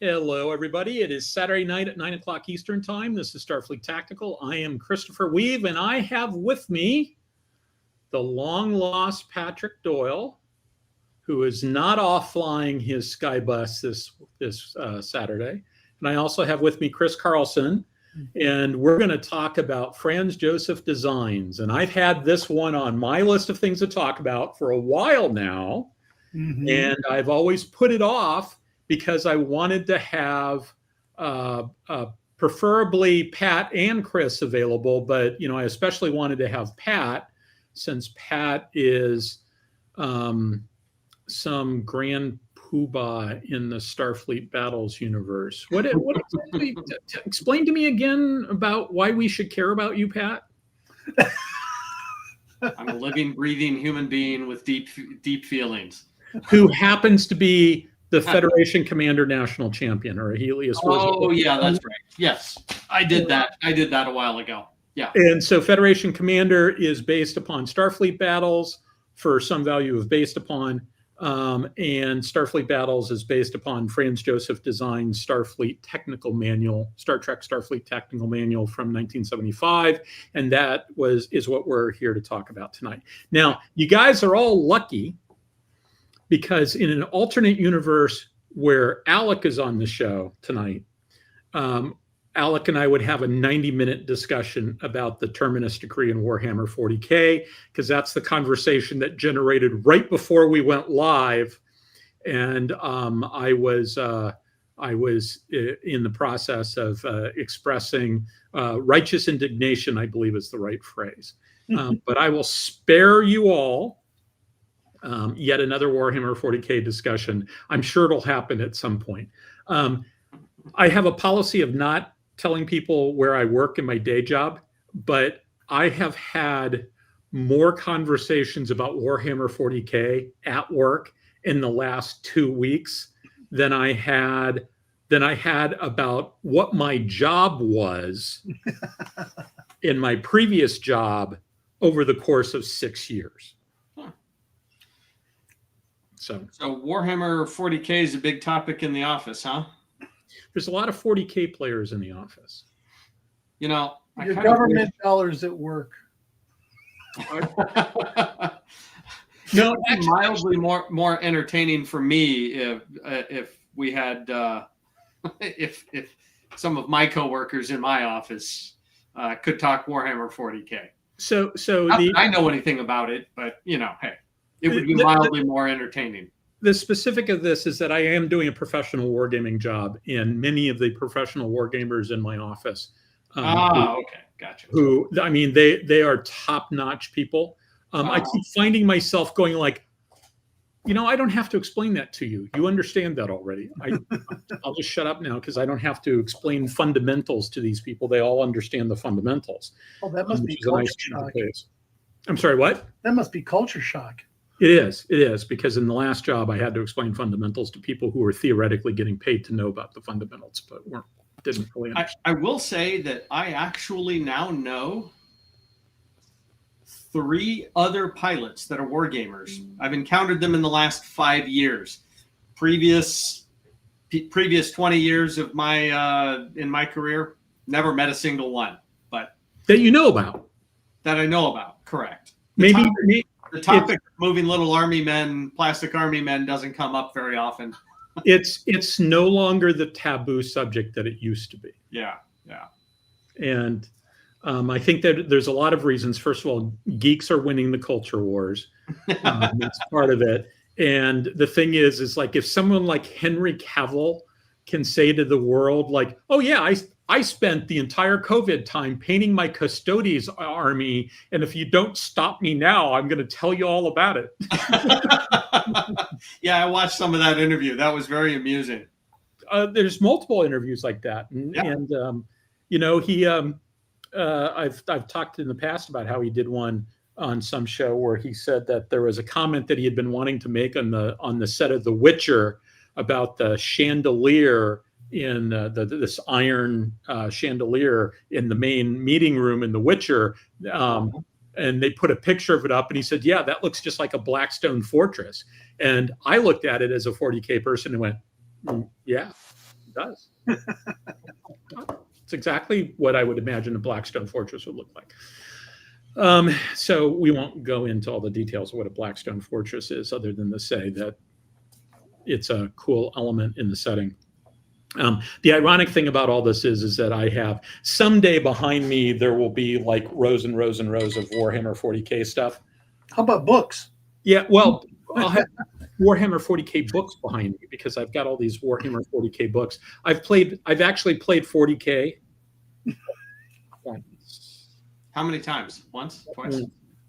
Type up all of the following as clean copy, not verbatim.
Hello, everybody. It is Saturday night at 9 o'clock Eastern Time. This is Starfleet Tactical. I am Christopher Weuve, and I have with me the long-lost Patrick Doyle, who is not off flying his Skybus this Saturday. And I also have with me Chris Carlson, and we're going to talk about Franz Josef designs. And I've had this one on my list of things to talk about for a while now, and I've always put it off because I wanted to have preferably Pat and Chris available, but I especially wanted to have Pat, since Pat is some grand poobah in the Starfleet Battles universe. What exactly? Explain to me again about why we should care about you, Pat. I'm a living, breathing human being with deep feelings, who happens to be the Federation Commander National Champion, or Helios. Oh, yeah, that's right. Yes, I did that. I did that a while ago. Yeah. And so Federation Commander is based upon Starfleet Battles for some value of based upon, and Starfleet Battles is based upon Franz Josef designed Starfleet Technical Manual, Star Trek Starfleet Technical Manual from 1975, and that is what we're here to talk about tonight. Now, you guys are all lucky, because in an alternate universe where Alec is on the show tonight, Alec and I would have a 90-minute discussion about the Terminus Decree in Warhammer 40K, because that's the conversation that generated right before we went live. And I was in the process of expressing righteous indignation, I believe is the right phrase. But I will spare you all yet another Warhammer 40K discussion. I'm sure it'll happen at some point. I have a policy of not telling people where I work in my day job, but I have had more conversations about Warhammer 40K at work in the last 2 weeks than I had about what my job was in my previous job over the course of 6 years. So Warhammer 40K is a big topic in the office, huh? There's a lot of 40K players in the office. Your government dollars at work. No, actually, mildly more entertaining for me if we had if some of my coworkers in my office could talk Warhammer 40K. So I know anything about it, but hey. It would be mildly more entertaining. The specific of this is that I am doing a professional wargaming job, and many of the professional wargamers in my office. Okay, gotcha. Who, I mean, they are top-notch people. I keep finding myself going like, I don't have to explain that to you. You understand that already. I'll just shut up now because I don't have to explain fundamentals to these people. They all understand the fundamentals. Oh, that must be culture shock. I'm sorry, what? That must be culture shock. It is, because in the last job I had to explain fundamentals to people who were theoretically getting paid to know about the fundamentals, but didn't really understand. I will say that I actually now know 3 other pilots that are wargamers. I've encountered them in the last 5 years. Previous 20 years of in my career, never met a single one. But that you know about. That I know about, correct. The topic of moving little army men, plastic army men, doesn't come up very often. It's no longer the taboo subject that it used to be. Yeah. And I think that there's a lot of reasons. First of all, geeks are winning the culture wars. That's part of it. And the thing is like if someone like Henry Cavill can say to the world, like, oh yeah, I spent the entire COVID time painting my Custodes army, and if you don't stop me now, I'm going to tell you all about it. Yeah, I watched some of that interview. That was very amusing. There's multiple interviews like that, and I've talked in the past about how he did one on some show where he said that there was a comment that he had been wanting to make on the set of The Witcher about the chandelier in this iron chandelier in the main meeting room in The Witcher. And they put a picture of it up and he said, yeah, that looks just like a Blackstone fortress. And I looked at it as a 40K person and went, yeah, does. It's exactly what I would imagine a Blackstone fortress would look like. So we won't go into all the details of what a Blackstone fortress is, other than to say that it's a cool element in the setting. The ironic thing about all this is that I have someday behind me, there will be like rows and rows and rows of Warhammer 40K stuff. How about books? Yeah, well, I'll have Warhammer 40K books behind me because I've got all these Warhammer 40K books. I've actually played 40K once. How many times? Once? Twice?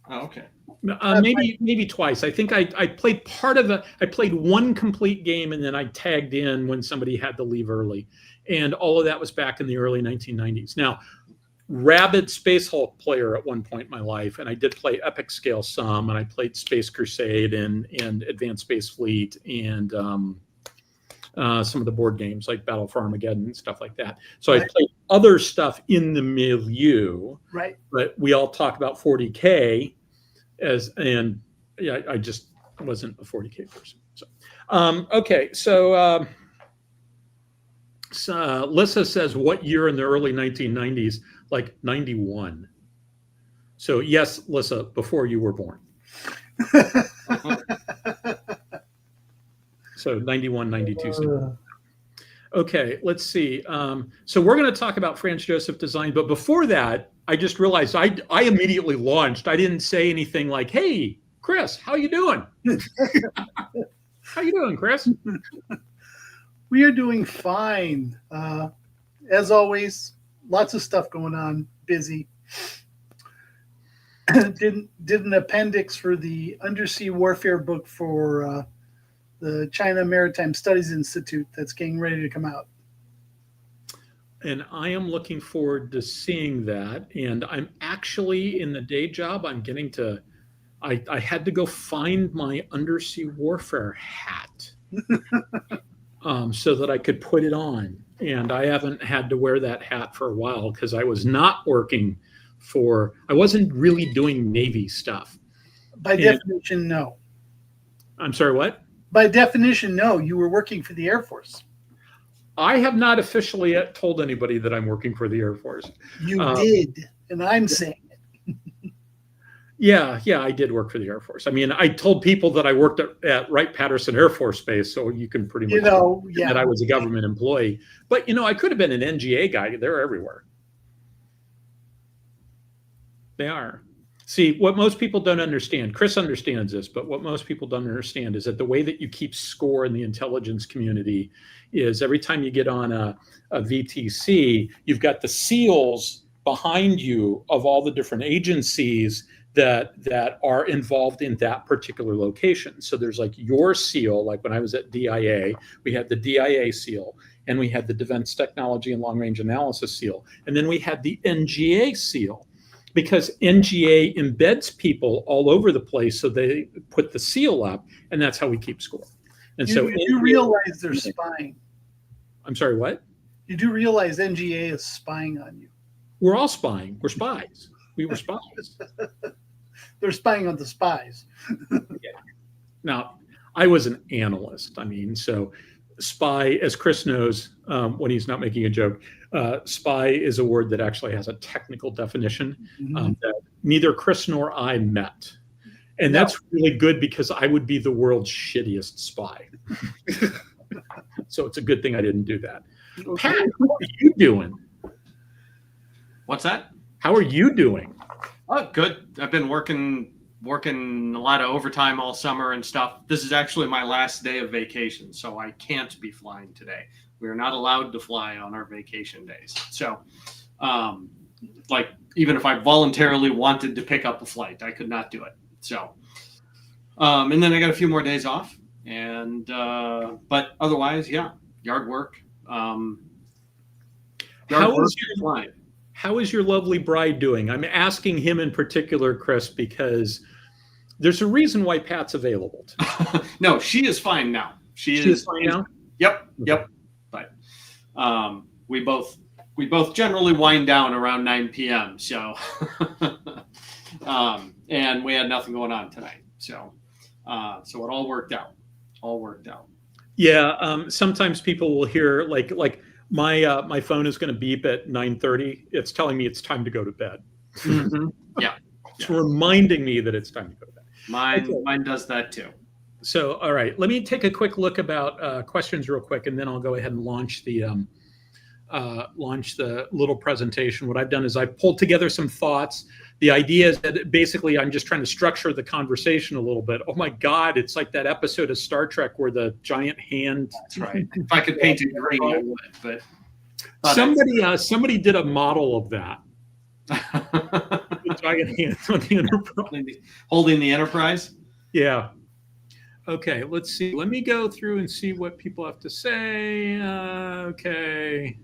Oh, okay. Maybe twice. I think I played I played one complete game, and then I tagged in when somebody had to leave early. And all of that was back in the early 1990s. Now, rabid Space Hulk player at one point in my life, and I did play Epic Scale some, and I played Space Crusade and Advanced Space Fleet and some of the board games like Battle for Armageddon and stuff like that. So I played other stuff in the milieu, right? But we all talk about 40K and I just wasn't a 40K person. So, okay. So, Lissa says, what year in the early 1990s? Like 91. So yes, Lissa, before you were born. So 91, 92. Okay, let's see. So we're going to talk about Franz Josef design, but before that, I just realized I immediately launched. I didn't say anything like, "Hey, Chris, how you doing?" How you doing, Chris? We are doing fine. As always, lots of stuff going on. Busy. did an appendix for the undersea warfare book for the China Maritime Studies Institute that's getting ready to come out. And I am looking forward to seeing that. And I'm actually in the day job, I'm getting to, I had to go find my undersea warfare hat so that I could put it on. And I haven't had to wear that hat for a while because I was not working I wasn't really doing Navy stuff. By definition, no. I'm sorry, what? By definition, no. You were working for the Air Force. I have not officially yet told anybody that I'm working for the Air Force. You did, and I'm saying it. Yeah, I did work for the Air Force. I mean, I told people that I worked at Wright-Patterson Air Force Base, so you can pretty much that I was a government employee. But, I could have been an NGA guy. They're everywhere. They are. See, what most people don't understand, Chris understands this, but what most people don't understand is that the way that you keep score in the intelligence community is every time you get on a VTC, you've got the SEALs behind you of all the different agencies that are involved in that particular location. So there's like your SEAL, like when I was at DIA, we had the DIA SEAL, and we had the Defense Technology and Long Range Analysis SEAL, and then we had the NGA SEAL. Because NGA embeds people all over the place, so they put the seal up, and that's how we keep score. And so you realize they're spying. I'm sorry, what? You do realize NGA is spying on you. We're all spying. We're spies. We were spies. They're spying on the spies. Yeah. Now, I was an analyst. I mean, so spy, as Chris knows when he's not making a joke, spy is a word that actually has a technical definition that neither Chris nor I met. And that's really good because I would be the world's shittiest spy. So it's a good thing I didn't do that. Okay. Pat, how are you doing? What's that? How are you doing? Oh, good. I've been working a lot of overtime all summer and stuff. This is actually my last day of vacation, so I can't be flying today. We are not allowed to fly on our vacation days. So, like, even if I voluntarily wanted to pick up a flight, I could not do it. So, and then I got a few more days off, and but otherwise, yeah, yard work. How is your lovely bride doing? I'm asking him in particular, Chris, because there's a reason why Pat's available. No, she is fine now. She is fine now. Yep. But we both generally wind down around 9 p.m. So, and we had nothing going on tonight. So, so it all worked out. Yeah, sometimes people will hear like my phone is going to beep at 9:30. It's telling me it's time to go to bed. Mm-hmm. Yeah, it's reminding me that it's time to go to bed. Mine does that too. So, all right, let me take a quick look about questions real quick, and then I'll go ahead and launch the little presentation. What I've done is I've pulled together some thoughts. The idea is that basically I'm just trying to structure the conversation a little bit. Oh my God, it's like that episode of Star Trek where the giant hand. That's right. If I could paint it green, I would. But somebody did a model of that. The giant hand on the Enterprise. Holding the Enterprise? Yeah. Okay, let's see. Let me go through and see what people have to say. Okay.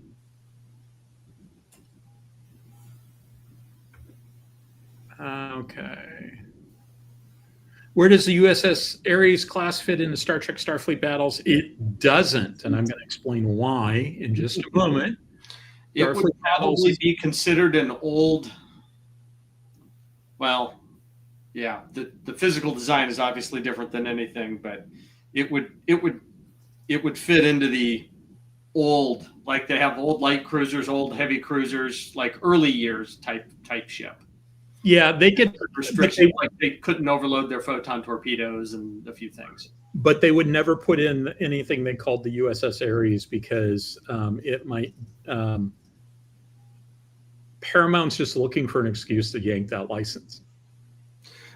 Okay. Where does the USS Ares class fit into Star Trek Starfleet battles? It doesn't, and I'm going to explain why in just a moment. It would probably be considered an old, well, yeah, the physical design is obviously different than anything, but it would fit into the old, like they have old light cruisers, old heavy cruisers, like early years type ship. Yeah, they could restriction, like they couldn't overload their photon torpedoes and a few things. But they would never put in anything they called the USS Ares because it might. Paramount's just looking for an excuse to yank that license.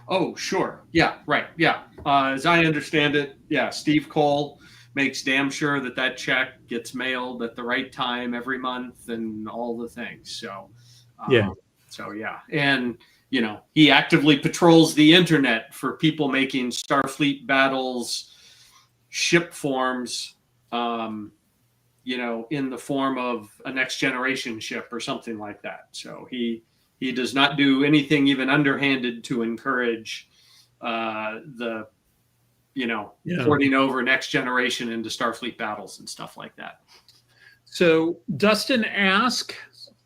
Oh, sure. Yeah, right. Yeah. As I understand it, yeah, Steve Cole makes damn sure that check gets mailed at the right time every month and all the things. So, yeah. So, yeah. And, you know, he actively patrols the internet for people making Starfleet battles, ship forms, you know, in the form of a next generation ship or something like that. So he does not do anything even underhanded to encourage the, you know, porting over next generation into Starfleet battles and stuff like that. So Dustin asks,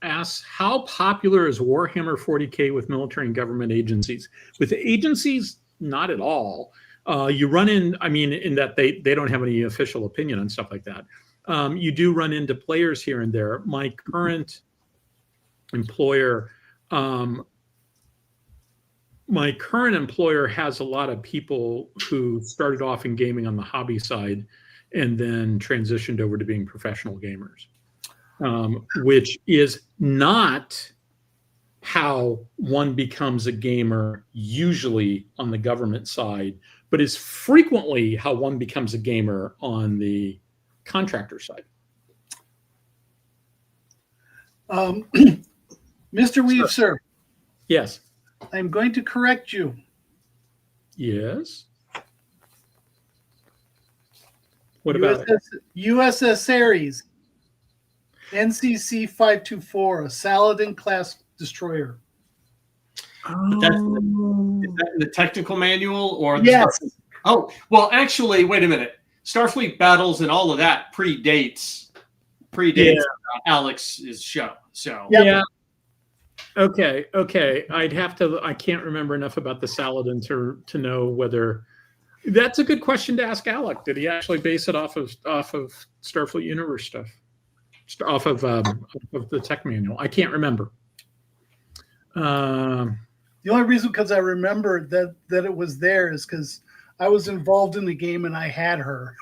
how popular is Warhammer 40K with military and government agencies? With agencies, not at all. You run in, I mean, in that they don't have any official opinion on stuff like that. You do run into players here and there. My current employer has a lot of people who started off in gaming on the hobby side and then transitioned over to being professional gamers, which is not how one becomes a gamer usually on the government side, but is frequently how one becomes a gamer on the contractor side. Mr. Weuve, sir. Yes. I'm going to correct you. Yes. What about USS Ares, NCC 524, a Saladin class destroyer. But is that in the technical manual or the yes? Oh, well, actually, wait a minute. Starfleet battles and all of that predates Alex's show. So yeah. Okay. I can't remember enough about the Saladin to know whether that's a good question to ask Alec. Did he actually base it off of Starfleet Universe stuff? Off of the tech manual? I can't remember. The only reason because I remember that it was there is because I was involved in the game and I had her.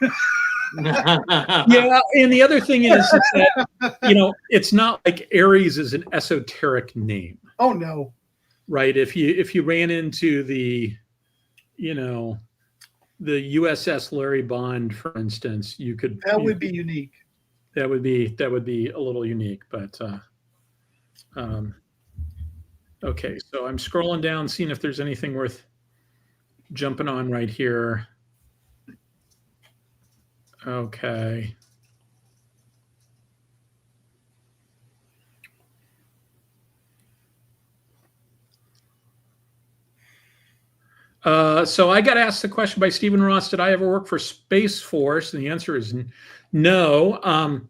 Yeah, and the other thing is that, you know, it's not like Ares is an esoteric name. Oh no. Right. If you ran into the, you know, the USS Larry Bond, for instance, you could would be unique. That would be a little unique, but okay, so I'm scrolling down, seeing if there's anything worth jumping on right here. Okay. So I got asked the question by Stephen Ross, did I ever work for Space Force? And the answer is no.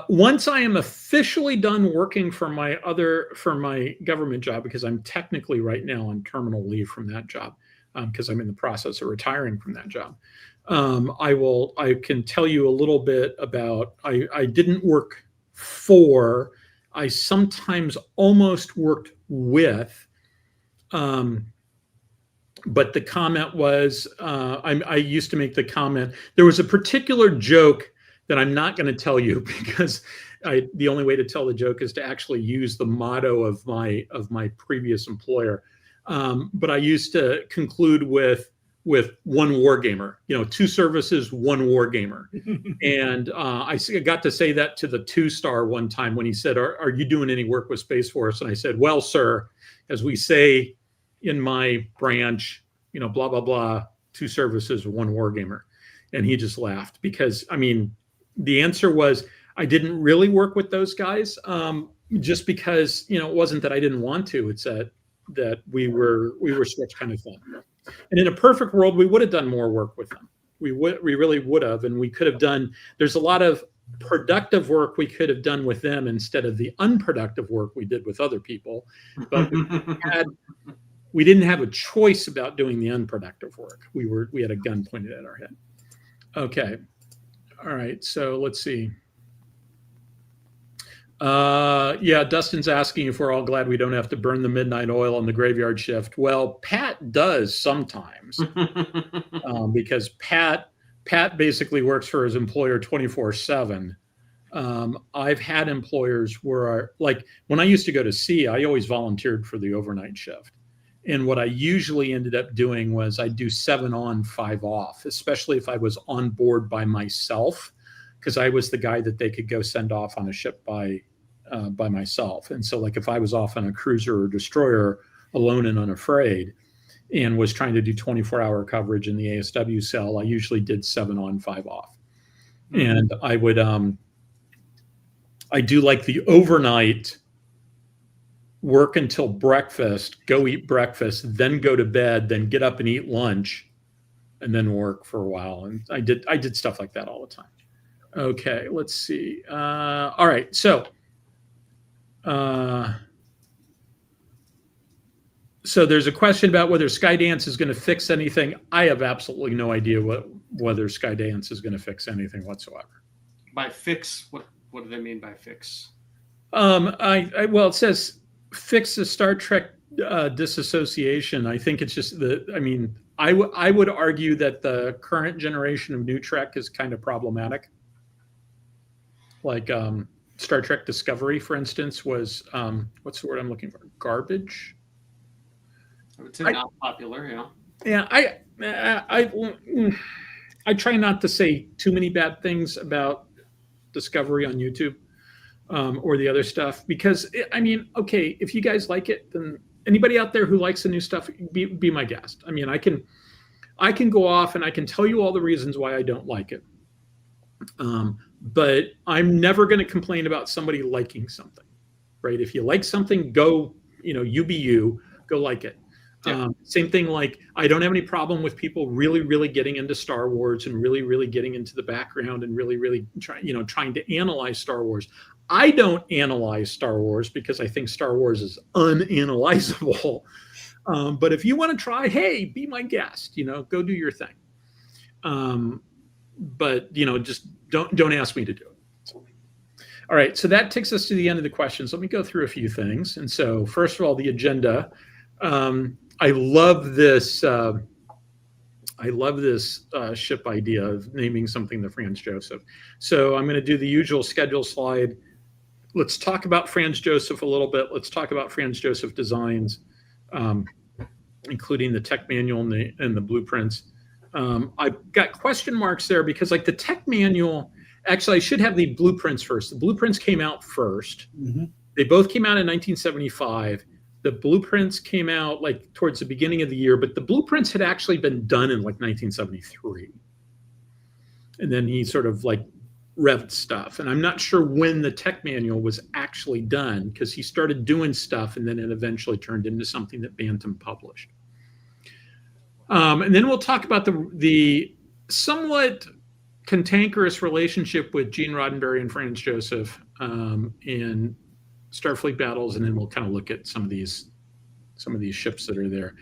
Once I am officially done working for my government job, because I'm technically right now on terminal leave from that job, because I'm in the process of retiring from that job. I can tell you a little bit about, I didn't work for, I sometimes almost worked with, but the comment was, I used to make the comment, there was a particular joke that I'm not going to tell you because the only way to tell the joke is to actually use the motto of my previous employer. But I used to conclude with one wargamer, 2 services, 1 wargamer. And I got to say that to the 2-star one time when he said, are you doing any work with Space Force? And I said, well, sir, as we say in my branch, blah, blah, blah, 2 services, 1 wargamer. And he just laughed because, the answer was, I didn't really work with those guys just because, it wasn't that I didn't want to. It's that we were stretched kind of thin. And in a perfect world, we would have done more work with them. We really would have, and we could have done, there's a lot of productive work we could have done with them instead of the unproductive work we did with other people. But we didn't have a choice about doing the unproductive work. We had a gun pointed at our head. Okay. All right. So let's see. Yeah, Dustin's asking if we're all glad we don't have to burn the midnight oil on the graveyard shift. Well, Pat does sometimes because Pat basically works for his employer 24/7. I've had employers where, like when I used to go to sea, I always volunteered for the overnight shift. And what I usually ended up doing was I'd do 7 on, 5 off, especially if I was on board by myself, because I was the guy that they could go send off on a ship by myself. And so like if I was off on a cruiser or destroyer alone and unafraid and was trying to do 24-hour coverage in the ASW cell, I usually did 7 on, 5 off. Mm-hmm. And I would I do like the overnight work until breakfast, go eat breakfast, then go to bed, then get up and eat lunch, and then work for a while. And I did stuff like that all the time. Okay, let's see. All right, so there's a question about whether Skydance is going to fix anything. I have absolutely no idea whether Skydance is going to fix anything whatsoever. By fix, what do they mean by fix? Well, it says fix the Star Trek disassociation. I think it's just I would argue that the current generation of new Trek is kind of problematic. Like Star Trek Discovery, for instance, was what's the word I'm looking for? Garbage. I would say not popular. Yeah. I try not to say too many bad things about Discovery on YouTube or the other stuff because okay, if you guys like it, then anybody out there who likes the new stuff, be my guest. I can go off and I can tell you all the reasons why I don't like it. But I'm never going to complain about somebody liking something, right? If you like something, go, you be you, go like it. Yeah. Same thing, like I don't have any problem with people really, really getting into Star Wars and really, really getting into the background and really, really trying to analyze Star Wars. I don't analyze Star Wars because I think Star Wars is unanalyzable. But if you want to try, hey, be my guest, go do your thing. But just don't ask me to do it. All right, so that takes us to the end of the questions. Let me go through a few things. And so first of all, the agenda. I love this ship idea of naming something the Franz Josef. So I'm going to do the usual schedule slide. Let's talk about Franz Josef a little bit. Let's talk about Franz Josef designs, including the tech manual and the blueprints. I've got question marks there because like the tech manual, actually I should have the blueprints first. The blueprints came out first. Mm-hmm. They both came out in 1975. The blueprints came out like towards the beginning of the year, but the blueprints had actually been done in like 1973. And then he sort of like revved stuff. And I'm not sure when the tech manual was actually done because he started doing stuff and then it eventually turned into something that Bantam published. And then we'll talk about the somewhat cantankerous relationship with Gene Roddenberry and Franz Josef in Starfleet battles, and then we'll kind of look at some of these ships that are there.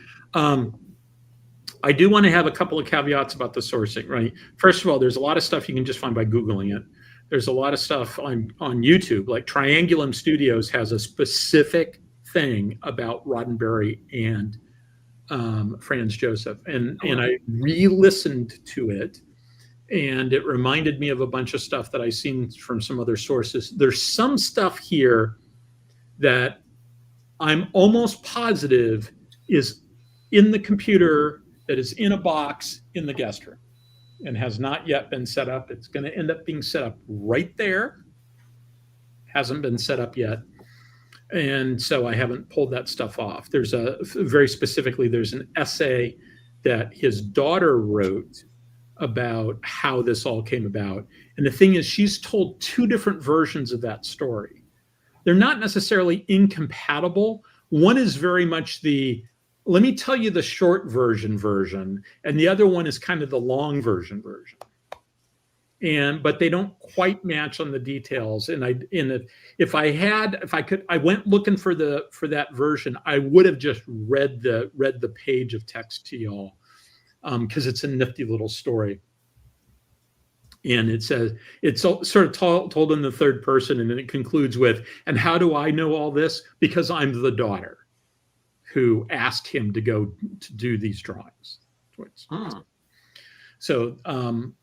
I do want to have a couple of caveats about the sourcing, right? First of all, there's a lot of stuff you can just find by Googling it. There's a lot of stuff on YouTube, like Triangulum Studios has a specific thing about Roddenberry and Franz Josef. And I re-listened to it, and it reminded me of a bunch of stuff that I've seen from some other sources. There's some stuff here that I'm almost positive is in the computer that is in a box in the guest room and has not yet been set up. It's going to end up being set up right there. Hasn't been set up yet. And so I haven't pulled that stuff off. There's very specifically, there's an essay that his daughter wrote about how this all came about. And the thing is, she's told two different versions of that story. They're not necessarily incompatible. One is very much let me tell you the short version, and the other one is kind of the long version. But they don't quite match on the details. And if I could, I went looking for that version, I would have just read the page of text to y'all, because it's a nifty little story. And it says, it's sort of told in the third person, and then it concludes with, and how do I know all this? Because I'm the daughter who asked him to go to do these drawings. So I'm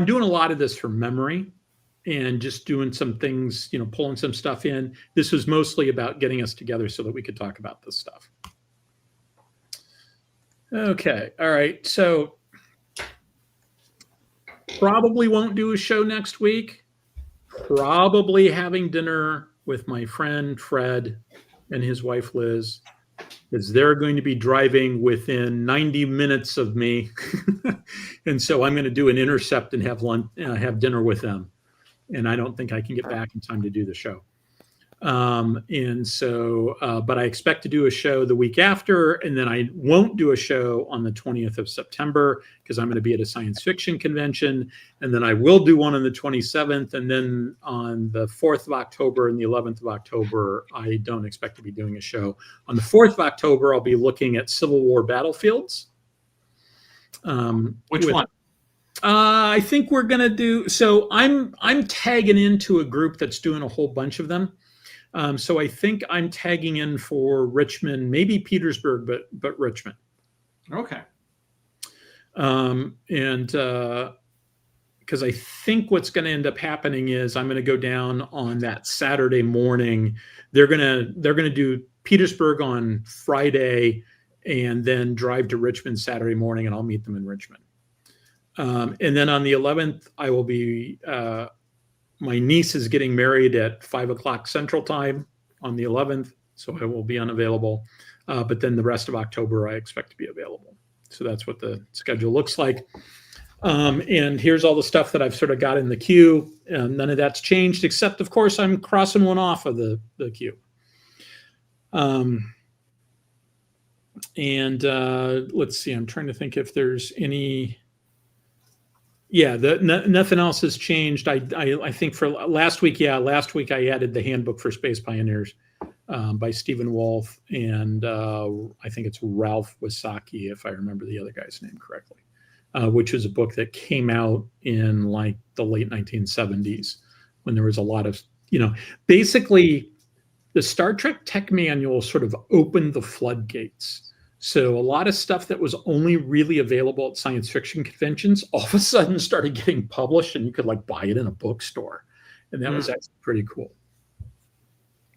doing a lot of this from memory and just doing some things, pulling some stuff in. This was mostly about getting us together so that we could talk about this stuff. Okay. All right. So probably won't do a show next week. Probably having dinner with my friend Fred and his wife Liz, because they're going to be driving within 90 minutes of me. And so I'm going to do an intercept and have lunch, have dinner with them. And I don't think I can get back in time to do the show. But I expect to do a show the week after, and then I won't do a show on the 20th of September because I'm going to be at a science fiction convention. And then I will do one on the 27th. And then on the 4th of October and the 11th of October, I don't expect to be doing a show. On the 4th of October, I'll be looking at Civil War battlefields. Which one? I think we're going to do, so I'm tagging into a group that's doing a whole bunch of them. So I think I'm tagging in for Richmond, maybe Petersburg, but Richmond. Okay. Because I think what's going to end up happening is I'm going to go down on that Saturday morning. They're going to do Petersburg on Friday and then drive to Richmond Saturday morning, and I'll meet them in Richmond. And then on the 11th, I will be. My niece is getting married at 5 o'clock Central Time on the 11th, so I will be unavailable. But then the rest of October, I expect to be available. So that's what the schedule looks like. And here's all the stuff that I've sort of got in the queue. None of that's changed, except, of course, I'm crossing one off of the queue. Let's see. I'm trying to think if there's any... Yeah, nothing else has changed. I think for last week I added the Handbook for Space Pioneers by Stephen Wolfe, and I think it's Ralph Wasaki, if I remember the other guy's name correctly, which was a book that came out in like the late 1970s when there was a lot of, basically the Star Trek Tech Manual sort of opened the floodgates. So a lot of stuff that was only really available at science fiction conventions all of a sudden started getting published, and you could like buy it in a bookstore. And that was actually pretty cool.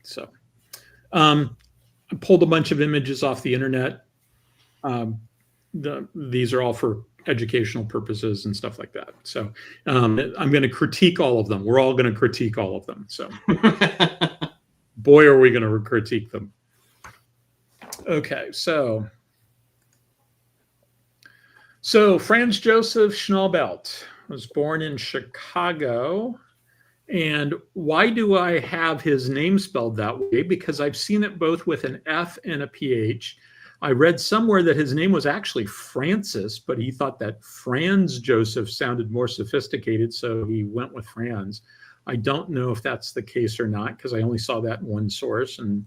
So I pulled a bunch of images off the internet. These are all for educational purposes and stuff like that. So I'm going to critique all of them. We're all going to critique all of them. So boy, are we going to critique them. Okay, so Franz Josef Schnallbelt was born in Chicago. And why do I have his name spelled that way? Because I've seen it both with an F and a PH. I read somewhere that his name was actually Francis, but he thought that Franz Josef sounded more sophisticated, so he went with Franz. I don't know if that's the case or not, because I only saw that in one source, and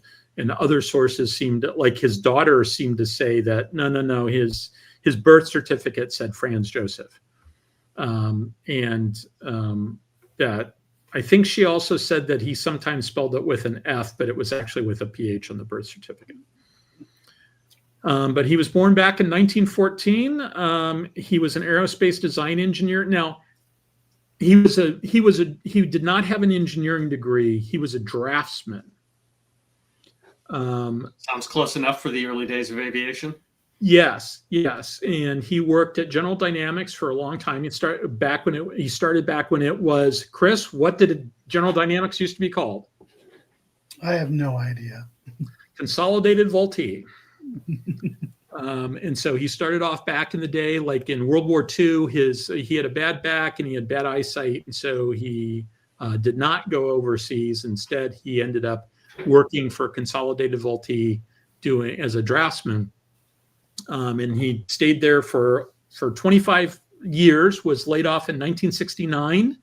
other sources seemed like his daughter seemed to say that no, his his birth certificate said Franz Josef. That I think she also said that he sometimes spelled it with an F, but it was actually with a PH on the birth certificate. But he was born back in 1914. He was an aerospace design engineer. Now, he did not have an engineering degree. He was a draftsman. Sounds close enough for the early days of aviation. Yes. And he worked at General Dynamics for a long time. He started back when it was, Chris, what did General Dynamics used to be called? I have no idea. Consolidated Vultee. And so he started off back in the day, like in World War II, he had a bad back and he had bad eyesight. And so he did not go overseas. Instead, he ended up working for Consolidated Vultee as a draftsman. And he stayed there for 25 years, was laid off in 1969.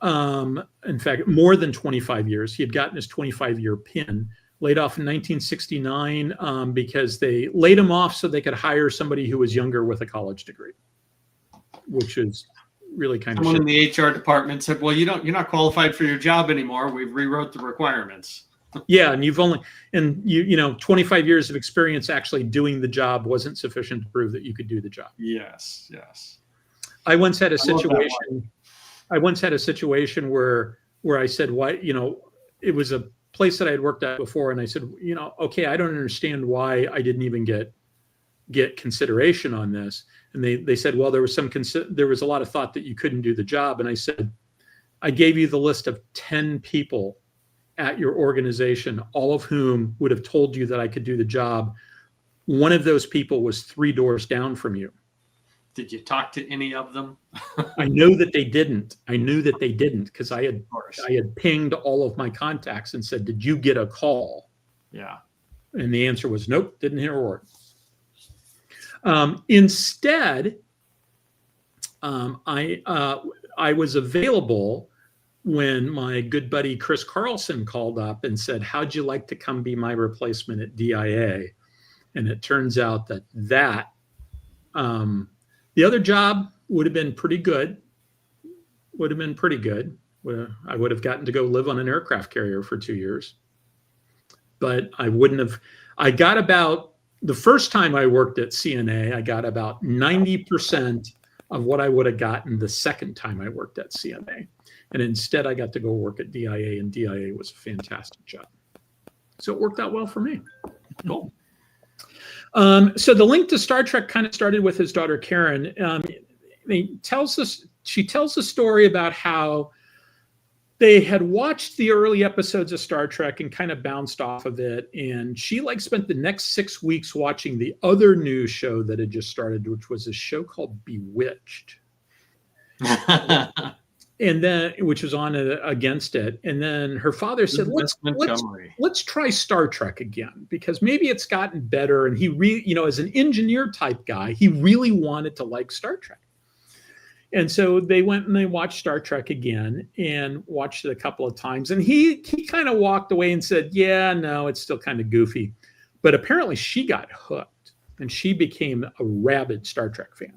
In fact, more than 25 years. He had gotten his 25-year pin. Laid off in 1969 because they laid him off so they could hire somebody who was younger with a college degree, which is really kind of. Someone in the HR department said, "Well, you're not qualified for your job anymore. We've rewrote the requirements." Yeah, and you 25 years of experience actually doing the job wasn't sufficient to prove that you could do the job. Yes. I once had a situation. Where I said, "Why?" It was a place that I had worked at before, and I said, "Okay, I don't understand why I didn't even get consideration on this." And they said, "Well, there was a lot of thought that you couldn't do the job." And I said, "I gave you the list of 10 people at your organization, all of whom would have told you that I could do the job. One of those people was 3 doors down from you." Did you talk to any of them? I know that they didn't. Because I had pinged all of my contacts and said, "Did you get a call?" Yeah. And the answer was nope, didn't hear a word. Instead, I was available when my good buddy Chris Carlson called up and said, "How'd you like to come be my replacement at DIA?" And it turns out that the other job would have been pretty good. I would have gotten to go live on an aircraft carrier for 2 years. But the first time I worked at CNA, I got about 90% of what I would have gotten the second time I worked at CNA. And instead, I got to go work at DIA, and DIA was a fantastic job. So it worked out well for me. Cool. So the link to Star Trek kind of started with his daughter, Karen. She tells a story about how they had watched the early episodes of Star Trek and kind of bounced off of it. And she spent the next 6 weeks watching the other new show that had just started, which was a show called Bewitched. And then, which was on against it. And then her father said, let's try Star Trek again, because maybe it's gotten better. And he as an engineer type guy, he really wanted to like Star Trek. And so they went and they watched Star Trek again and watched it a couple of times. And he kind of walked away and said, "Yeah, no, it's still kind of goofy." But apparently she got hooked and she became a rabid Star Trek fan.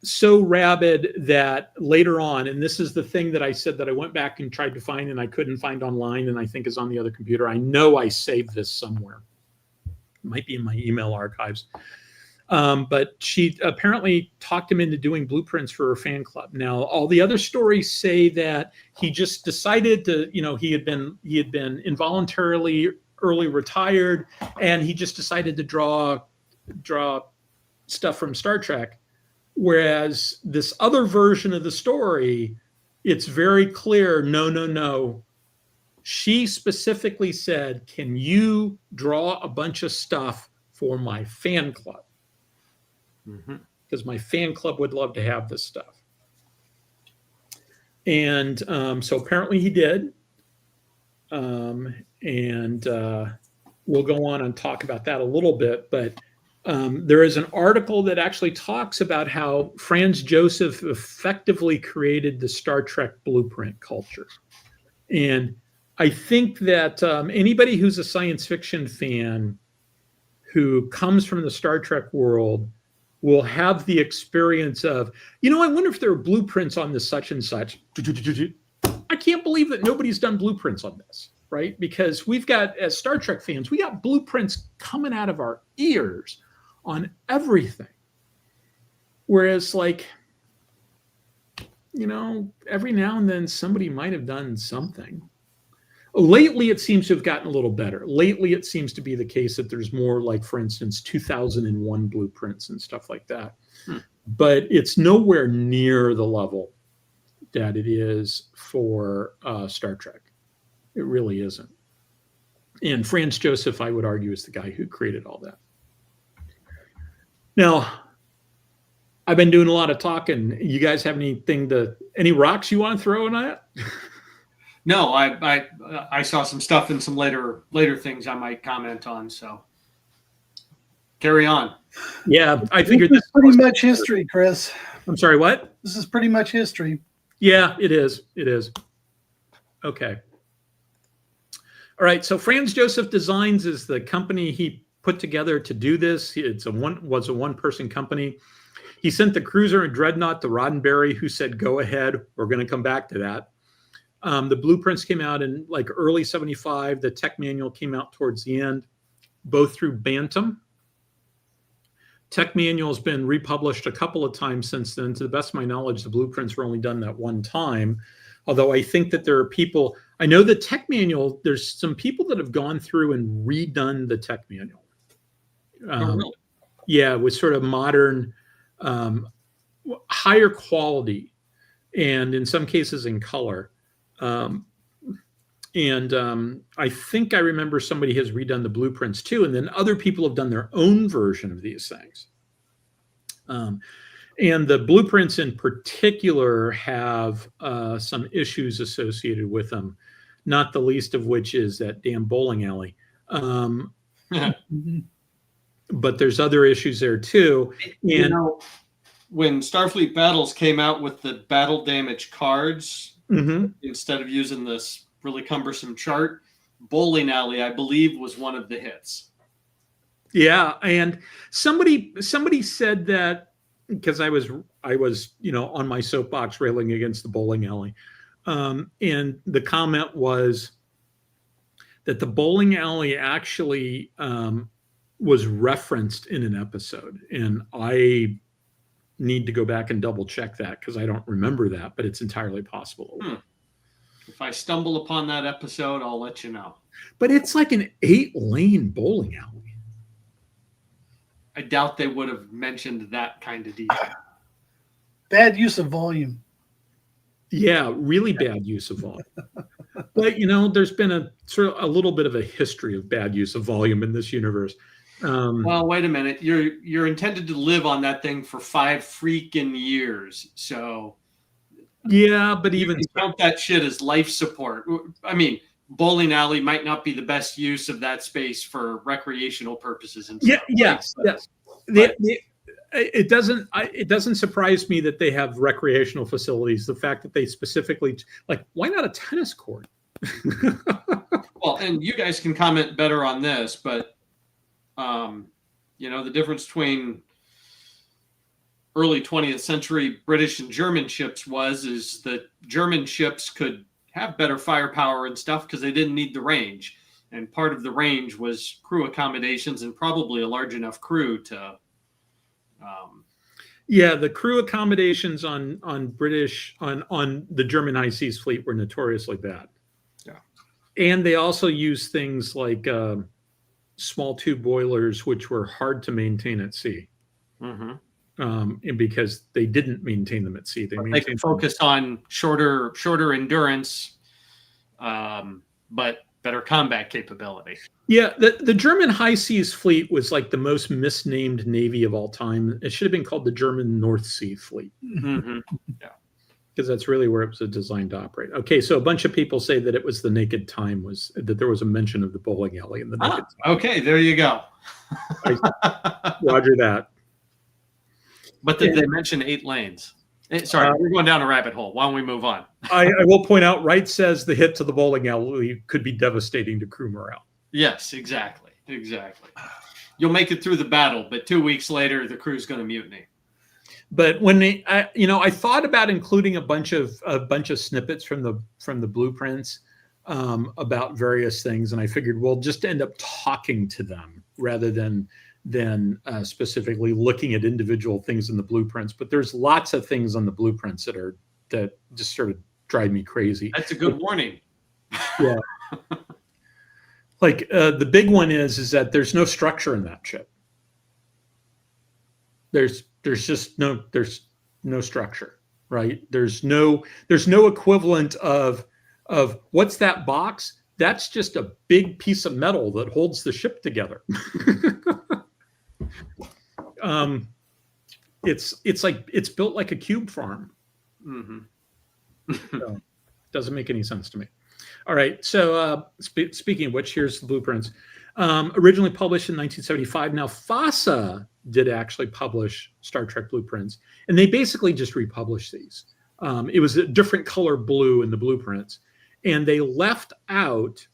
So rabid that later on, and this is the thing that I said that I went back and tried to find and I couldn't find online, and I think is on the other computer. I know I saved this somewhere. It might be in my email archives. But she apparently talked him into doing blueprints for her fan club. Now, all the other stories say that he just decided to, he had been involuntarily early retired, and he just decided to draw stuff from Star Trek. Whereas this other version of the story, it's very clear, no. She specifically said, "Can you draw a bunch of stuff for my fan club? Because my fan club would love to have this stuff." And so apparently he did. And we'll go on and talk about that a little bit. But there is an article that actually talks about how Franz Josef effectively created the Star Trek blueprint culture. And I think that anybody who's a science fiction fan who comes from the Star Trek world will have the experience of, I wonder if there are blueprints on this such and such. I can't believe that nobody's done blueprints on this, right? Because we've got, as Star Trek fans, we got blueprints coming out of our ears on everything. Whereas, like, every now and then somebody might have done something. Lately, it seems to have gotten a little better. Lately, it seems to be the case that there's more, like, for instance, 2001 blueprints and stuff like that. But it's nowhere near the level that it is for Star Trek. It really isn't. And Franz Josef, I would argue, is the guy who created all that. Now, I've been doing a lot of talking. You guys have any rocks you want to throw in that? No, I saw some stuff in some later things I might comment on. So carry on. Yeah, I figured this is pretty much history, Chris. I'm sorry, what? This is pretty much history. Yeah, it is. It is. Okay. All right. So Franz Josef Designs is the company he put together to do this. Was a one-person company. He sent the cruiser and dreadnought to Roddenberry, who said, "Go ahead. We're going to come back to that." The blueprints came out in like early '75. The tech manual came out towards the end, both through Bantam. Tech manual has been republished a couple of times since then. To the best of my knowledge, the blueprints were only done that one time. Although I think that there are people, I know the tech manual, there's some people that have gone through and redone the tech manual. Really? Yeah, with sort of modern, higher quality, and in some cases in color. I think I remember somebody has redone the blueprints too, and then other people have done their own version of these things. And the blueprints in particular have some issues associated with them, not the least of which is that damn bowling alley. But there's other issues there too. And when Starfleet Battles came out with the battle damage cards, instead of using this really cumbersome chart, bowling alley, I believe, was one of the hits. Yeah, and somebody said that, because I was on my soapbox railing against the bowling alley, and the comment was that the bowling alley actually was referenced in an episode, and I need to go back and double check that because I don't remember that, but it's entirely possible. If I stumble upon that episode, I'll let you know. But it's like an 8-lane bowling alley. I doubt they would have mentioned that kind of detail. Bad use of volume. Yeah, really bad use of volume. But there's been a little bit of a history of bad use of volume in this universe. Well, wait a minute. You're intended to live on that thing for 5 freaking years. So yeah, but even count that shit as life support. I mean, bowling alley might not be the best use of that space for recreational purposes. And stuff. Yes. It doesn't surprise me that they have recreational facilities. The fact that they specifically, like, why not a tennis court? Well, and you guys can comment better on this, but the difference between early 20th century British and German ships is that German ships could have better firepower and stuff because they didn't need the range. And part of the range was crew accommodations and probably a large enough crew to... the crew accommodations on the German high seas fleet were notoriously bad. Yeah. And they also used things like small tube boilers, which were hard to maintain at sea. And because they didn't maintain them at sea, they could focus on shorter endurance, but better combat capability. Yeah, the German high seas fleet was like the most misnamed navy of all time. It should have been called the German North Sea Fleet. Yeah, because that's really where it was designed to operate. Okay, so a bunch of people say that it was the Naked Time, that there was a mention of the bowling alley in the Naked Time. Okay, there you go. Roger that. But did they mention 8 lanes? Sorry, we're going down a rabbit hole. Why don't we move on? I will point out, Wright says the hit to the bowling alley could be devastating to crew morale. Yes, exactly. Exactly. You'll make it through the battle, but 2 weeks later, the crew's going to mutiny. But when I thought about including a bunch of snippets from the blueprints about various things, and I figured we'll just end up talking to them rather than specifically looking at individual things in the blueprints. But there's lots of things on the blueprints that just sort of drive me crazy. That's a good warning. Yeah. Like the big one is that there's no structure in that ship. There's just no structure, right? There's no equivalent of what's that box? That's just a big piece of metal that holds the ship together. It's like it's built like a cube farm. Mm-hmm. So, doesn't make any sense to me. All right. So speaking of which, here's the blueprints. Originally published in 1975. Now FASA did actually publish Star Trek blueprints, and they basically just republished these. It was a different color blue in the blueprints, and they left out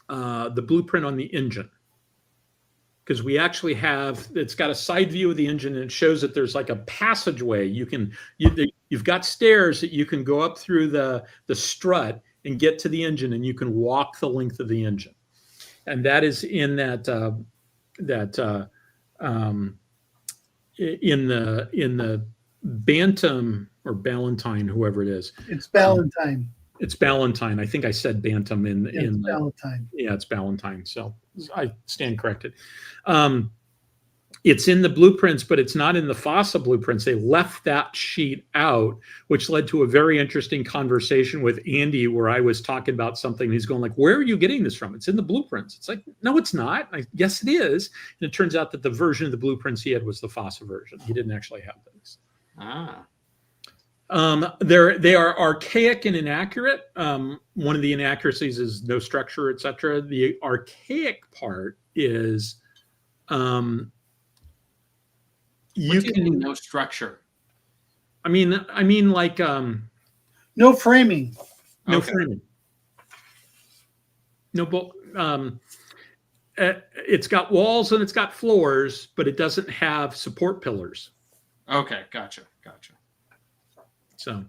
the blueprint on the engine, because we actually it's got a side view of the engine, and it shows that there's like a passageway. You've got stairs that you can go up through the strut and get to the engine, and you can walk the length of the engine. And that is in in the Bantam or Ballantine, whoever it is. It's Ballantine. It's Ballantine. I think I said Bantam it's Ballantine. Yeah, it's Ballantine. So I stand corrected. It's in the blueprints, but it's not in the FASA blueprints. They left that sheet out, which led to a very interesting conversation with Andy, where I was talking about something. He's going like, "Where are you getting this from? It's in the blueprints." It's like, no, it's not. Yes, it is. And it turns out that the version of the blueprints he had was the FASA version. He didn't actually have those. They are archaic and inaccurate. One of the inaccuracies is no structure, etc. The archaic part is you can no structure. I mean like no framing. No Okay. framing. No, it's got walls and it's got floors, but it doesn't have support pillars. Okay, gotcha. So,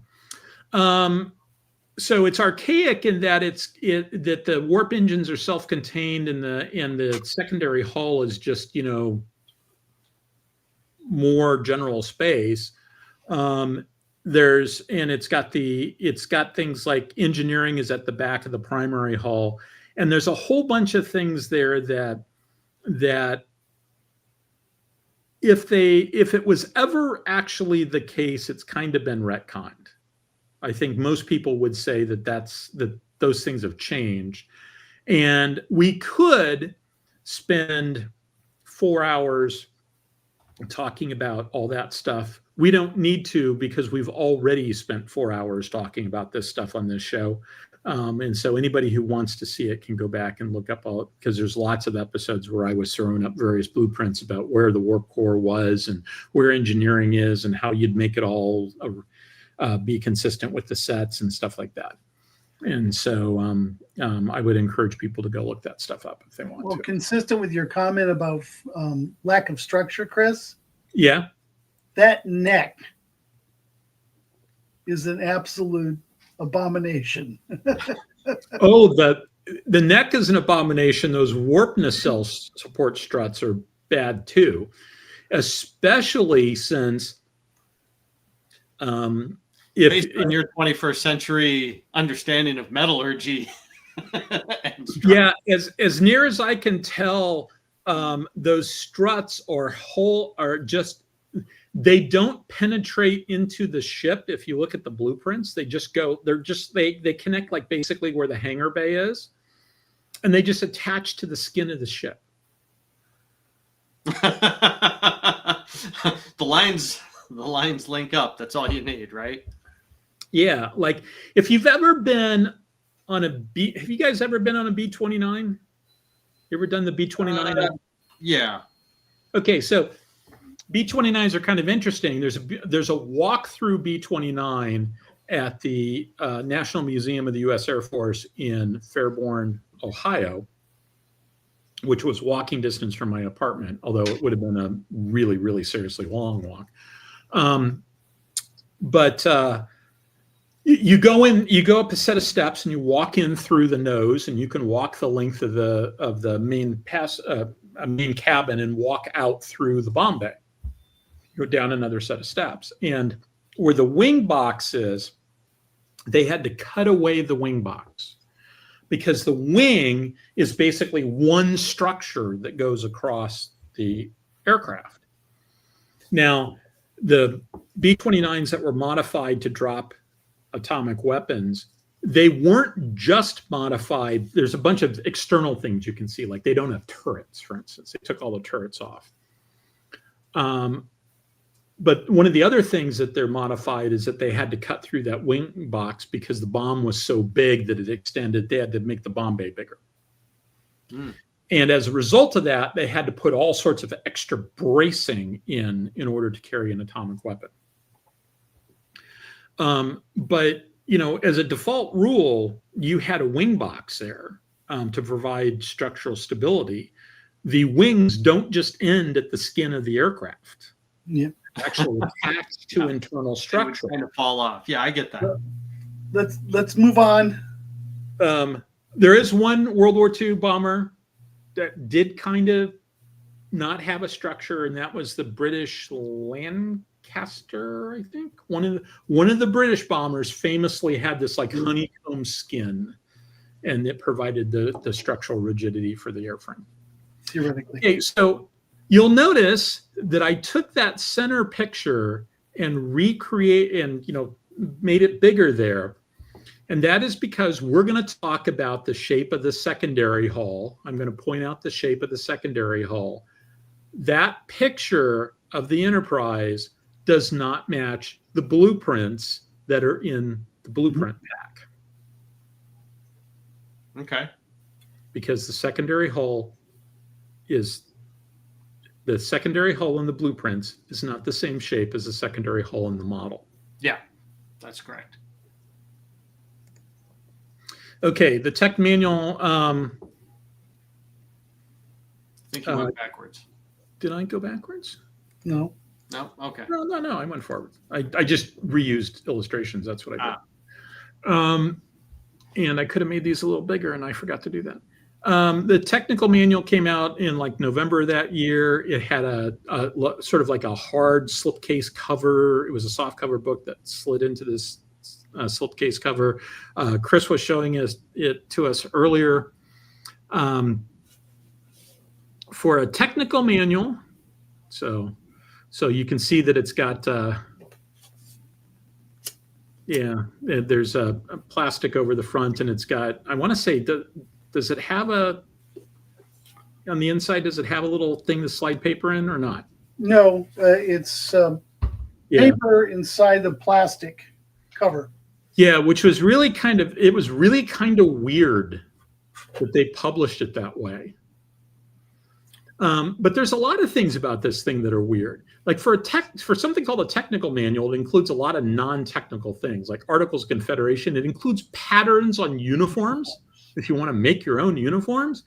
so it's archaic in that that the warp engines are self-contained, and the secondary hull is just more general space. It's got things like engineering is at the back of the primary hull, and there's a whole bunch of things there that if it was ever actually the case, it's kind of been retconned. I think most people would say that those things have changed, and we could spend 4 hours talking about all that stuff. We don't need to, because we've already spent 4 hours talking about this stuff on this show. And so anybody who wants to see it can go back and look up all, because there's lots of episodes where I was throwing up various blueprints about where the warp core was and where engineering is and how you'd make it all be consistent with the sets and stuff like that. And so I would encourage people to go look that stuff up if they want to. Well, consistent with your comment about lack of structure, Chris. Yeah. That neck is an absolute abomination. Oh, the neck is an abomination. Those warp nacelle support struts are bad too, especially since based on your 21st century understanding of metallurgy. Yeah, as near as I can tell, those struts they don't penetrate into the ship. If you look at the blueprints, they connect like basically where the hangar bay is, and they just attach to the skin of the ship. The lines link up. That's all you need, right? Yeah, like if you've ever been on have you guys ever been on a B-29? You ever done the B-29? Yeah. Okay, so B-29s are kind of interesting. There's a walk-through B-29 at the National Museum of the U.S. Air Force in Fairborn, Ohio. which was walking distance from my apartment, although it would have been a really, really seriously long walk. But you go up a set of steps and you walk in through the nose, and you can walk the length of the main main cabin and walk out through the bomb bay. Go down another set of steps, and where the wing box is, they had to cut away the wing box because the wing is basically one structure that goes across the aircraft. Now, the B-29s that were modified to drop atomic weapons, they weren't just modified. There's a bunch of external things you can see, like they don't have turrets, for instance. They took all the turrets off. But one of the other things that they're modified is that they had to cut through that wing box because the bomb was so big that it extended. They had to make the bomb bay bigger. And as a result of that, they had to put all sorts of extra bracing in order to carry an atomic weapon. But, as a default rule, you had a wing box there to provide structural stability. The wings don't just end at the skin of the aircraft. Yeah. Actually attached to internal structure. Kind of fall off. Yeah, I get that. Let's move on. There is one World War II bomber that did kind of not have a structure, and that was the British Lancaster, I think. One of the British bombers famously had this like honeycomb skin, and it provided the structural rigidity for the airframe. Theoretically. Okay, so you'll notice that I took that center picture and made it bigger there. And that is because we're going to talk about the shape of the secondary hull. I'm going to point out the shape of the secondary hull. That picture of the Enterprise does not match the blueprints that are in the blueprint pack. Okay. Because the secondary hull in the blueprints is not the same shape as the secondary hull in the model. Yeah, that's correct. Okay, the tech manual. I think you went backwards. Did I go backwards? No. No? Okay. No, I went forward. I just reused illustrations. That's what I did. And I could have made these a little bigger, and I forgot to do that. The technical manual came out in like November of that year. It had a sort of like a hard slipcase cover. It was a soft cover book that slid into this slipcase cover. Chris was showing it to us earlier. For a technical manual, so you can see that it's got there's a plastic over the front, and it's got, I want to say, does it have on the inside, does it have a little thing to slide paper in or not? No, it's paper inside the plastic cover. Yeah, which was really kind of weird that they published it that way. But there's a lot of things about this thing that are weird. Like for something called a technical manual, it includes a lot of non-technical things, like Articles of Confederation. It includes patterns on uniforms. If you want to make your own uniforms,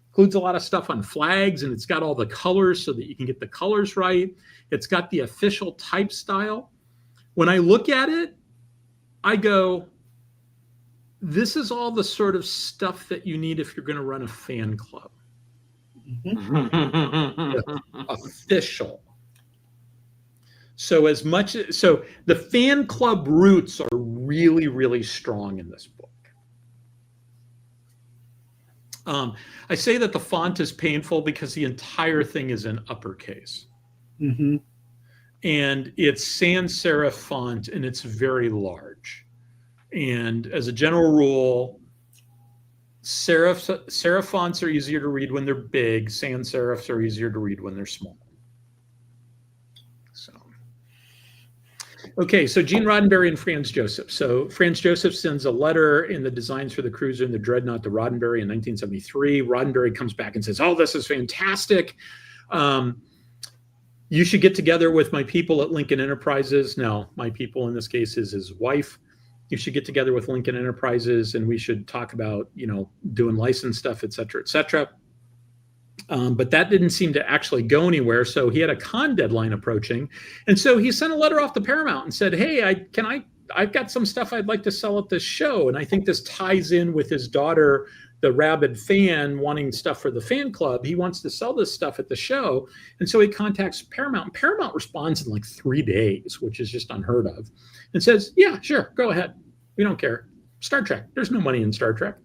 includes a lot of stuff on flags, and it's got all the colors so that you can get the colors right. It's got the official type style. When I look at it, I go, this is all the sort of stuff that you need if you're going to run a fan club. Official. So the fan club roots are really, really strong in this book. I say that the font is painful because the entire thing is in uppercase. Mm-hmm. And it's sans serif font, and it's very large. And as a general rule, serif fonts are easier to read when they're big. Sans serifs are easier to read when they're small. Okay, so Gene Roddenberry and Franz Josef. So Franz Josef sends a letter in the designs for the cruiser and the dreadnought to Roddenberry in 1973. Roddenberry comes back and says, "Oh, this is fantastic. You should get together with my people at Lincoln Enterprises." Now, my people in this case is his wife. You should get together with Lincoln Enterprises, and we should talk about, doing license stuff, et cetera, et cetera. But that didn't seem to actually go anywhere. So he had a con deadline approaching. And so he sent a letter off to Paramount and said, hey, I've got some stuff I'd like to sell at this show. And I think this ties in with his daughter, the rabid fan, wanting stuff for the fan club. He wants to sell this stuff at the show. And so he contacts Paramount. And Paramount responds in like 3 days, which is just unheard of, and says, yeah, sure, go ahead. We don't care. Star Trek. There's no money in Star Trek.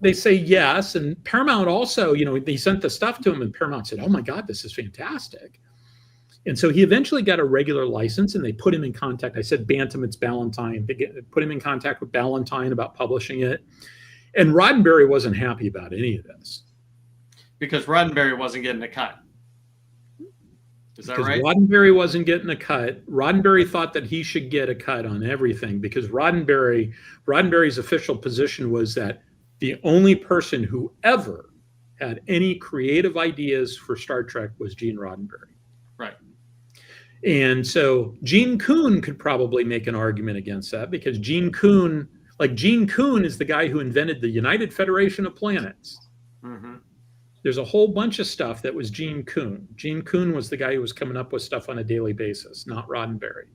They say yes. And Paramount also, they sent the stuff to him, and Paramount said, oh my God, this is fantastic. And so he eventually got a regular license, and they put him in contact. I said, Bantam, it's Ballantine. They put him in contact with Ballantine about publishing it. And Roddenberry wasn't happy about any of this. Because Roddenberry wasn't getting a cut. Is that right? Roddenberry wasn't getting a cut. Roddenberry thought that he should get a cut on everything, because Roddenberry's official position was that the only person who ever had any creative ideas for Star Trek was Gene Roddenberry. Right. And so Gene Kuhn could probably make an argument against that, because Gene Kuhn is the guy who invented the United Federation of Planets. Mm-hmm. There's a whole bunch of stuff that was Gene Kuhn. Gene Kuhn was the guy who was coming up with stuff on a daily basis, not Roddenberry.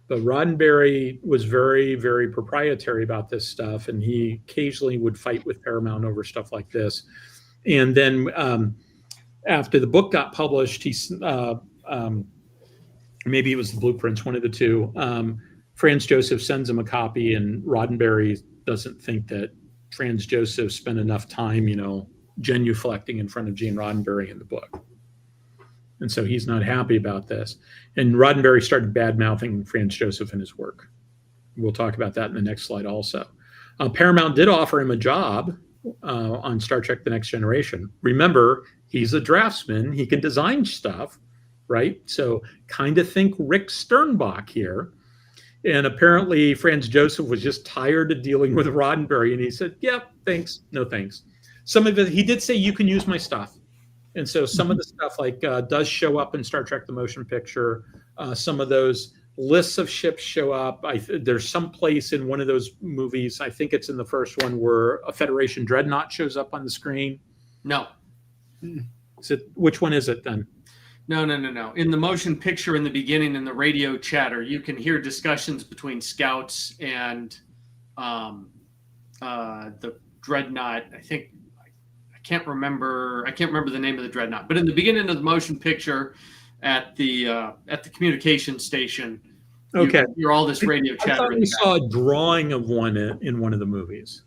But Roddenberry was very, very proprietary about this stuff, and he occasionally would fight with Paramount over stuff like this. And then after the book got published, maybe it was the blueprints, one of the two, Franz Josef sends him a copy, and Roddenberry doesn't think that Franz Josef spent enough time, genuflecting in front of Gene Roddenberry in the book. And so he's not happy about this. And Roddenberry started bad-mouthing Franz Josef in his work. We'll talk about that in the next slide also. Paramount did offer him a job on Star Trek The Next Generation. Remember, he's a draftsman. He can design stuff, right? So kind of think Rick Sternbach here. And apparently Franz Josef was just tired of dealing with Roddenberry. And he said, yeah, thanks. No, thanks. Some of it, he did say, you can use my stuff. And so some of the stuff does show up in Star Trek The Motion Picture. Some of those lists of ships show up. There's some place in one of those movies, I think it's in the first one, where a Federation dreadnought shows up on the screen. No. Which one is it then? No. In the motion picture, in the beginning, in the radio chatter, you can hear discussions between scouts and the dreadnought. I can't remember the name of the dreadnought, but in the beginning of the motion picture, at the communication station, okay, you hear all this radio chatter. I thought we saw a drawing of one in one of the movies.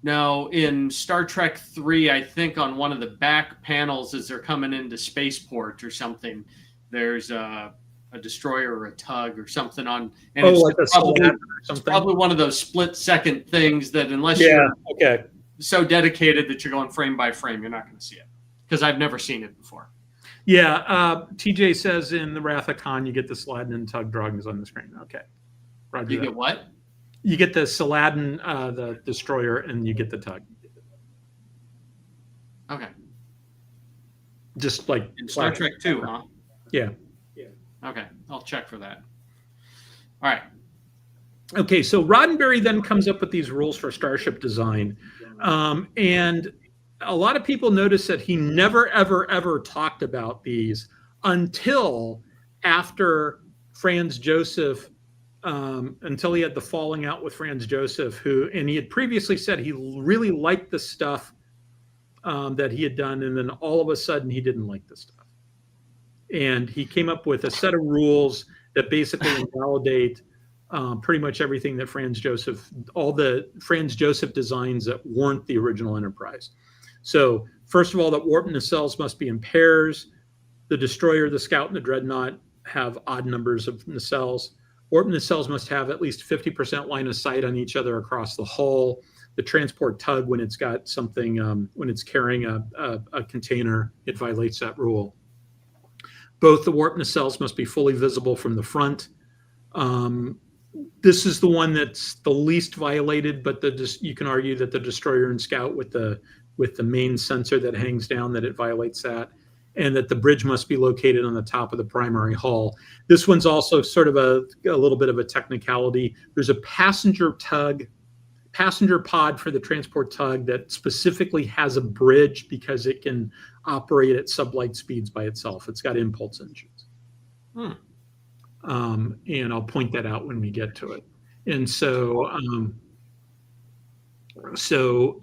No, in Star Trek 3, I think on one of the back panels as they're coming into spaceport or something, there's a destroyer or a tug or something on, and it's probably one of those split-second things that unless you're so dedicated that you're going frame by frame, you're not going to see it, because I've never seen it before. Yeah, TJ says in the Wrath of Khan, you get the Saladin and tug drawings on the screen. Okay, Roger. You get what? You get the Saladin, the destroyer, and you get the tug. Okay. Just like in Star Trek 2, huh? Yeah. Okay, I'll check for that. All right. Okay, so Roddenberry then comes up with these rules for starship design. And a lot of people notice that he never, ever, ever talked about these until after Franz Josef, until he had the falling out with Franz Josef, and he had previously said he really liked the stuff that he had done, and then all of a sudden he didn't like the stuff. And he came up with a set of rules that basically invalidate pretty much everything that Franz Josef, all the Franz Josef designs that weren't the original Enterprise. So first of all, that warp nacelles must be in pairs. The destroyer, the scout, and the dreadnought have odd numbers of nacelles. Warp nacelles must have at least 50% line of sight on each other across the hull. The transport tug, when it's got something, when it's carrying a container, it violates that rule. Both the warp nacelles must be fully visible from the front. This is the one that's the least violated, but you can argue that the destroyer and scout with the main sensor that hangs down, that it violates that, and that the bridge must be located on the top of the primary hull. This one's also sort of a little bit of a technicality. There's a passenger tug passenger pod for the transport tug that specifically has a bridge because it can operate at sublight speeds by itself. It's got impulse engines. And I'll point that out when we get to it. And so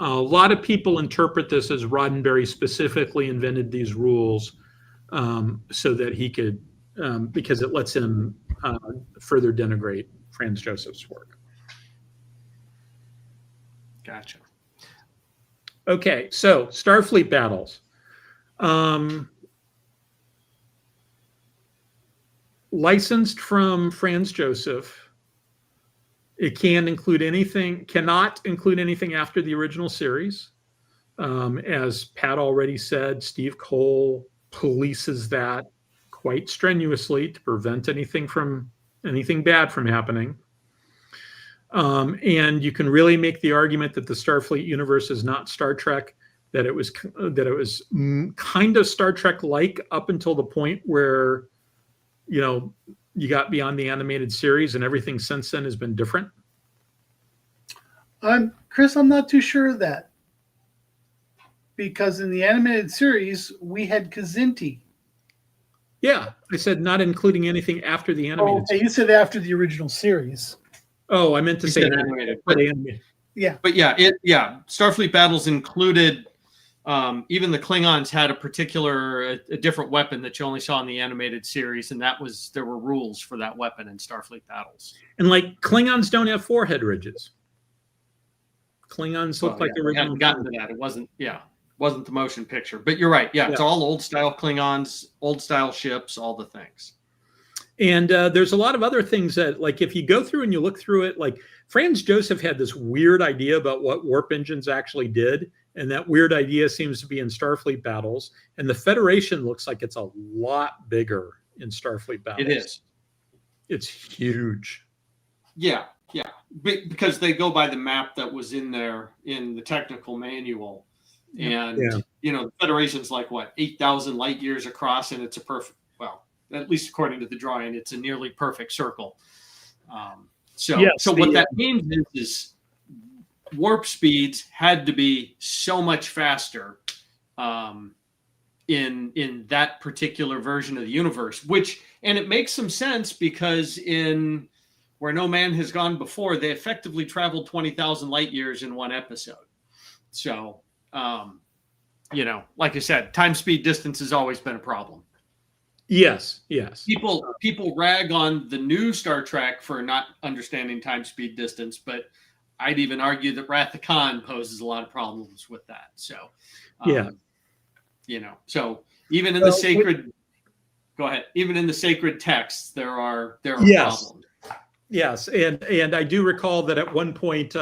a lot of people interpret this as Roddenberry specifically invented these rules so that he could, because it lets him further denigrate Franz Josef's work. Gotcha. Okay, so Starfleet battles. Licensed from Franz Josef. It cannot include anything after the original series. As Pat already said, Steve Cole polices that quite strenuously to prevent anything bad from happening. And you can really make the argument that the Starfleet universe is not Star Trek, that it was kind of Star Trek-like up until the point where, you got beyond the animated series, and everything since then has been different. Chris, I'm not too sure of that. Because in the animated series, we had Kazinti. Yeah, I said not including anything after the animated series. You said after the original series. Oh, I meant to say animated. animated. Yeah. But Starfleet battles included, even the Klingons had a different weapon that you only saw in the animated series, and there were rules for that weapon in Starfleet battles. And Klingons don't have forehead ridges. Klingons look like the original. We hadn't gotten to that. It wasn't the motion picture. But you're right. Yeah, it's all old style Klingons, old style ships, all the things. And there's a lot of other things that, if you go through and you look through it, Franz Josef had this weird idea about what warp engines actually did. And that weird idea seems to be in Starfleet battles. And the Federation looks like it's a lot bigger in Starfleet battles. It is. It's huge. Yeah. Because they go by the map that was in there in the technical manual. And, the Federation's 8,000 light years across, and it's a perfect, at least according to the drawing, it's a nearly perfect circle. What that means is warp speeds had to be so much faster in that particular version of the universe, and it makes some sense because in Where No Man Has Gone Before, they effectively traveled 20,000 light years in one episode. So, like I said, time, speed, distance has always been a problem. Yes. People rag on the new Star Trek for not understanding time, speed, distance, but I'd even argue that Wrath of Khan poses a lot of problems with that. So, so even in the sacred, go ahead. Even in the sacred texts, there are problems. Yes, and I do recall that at one point,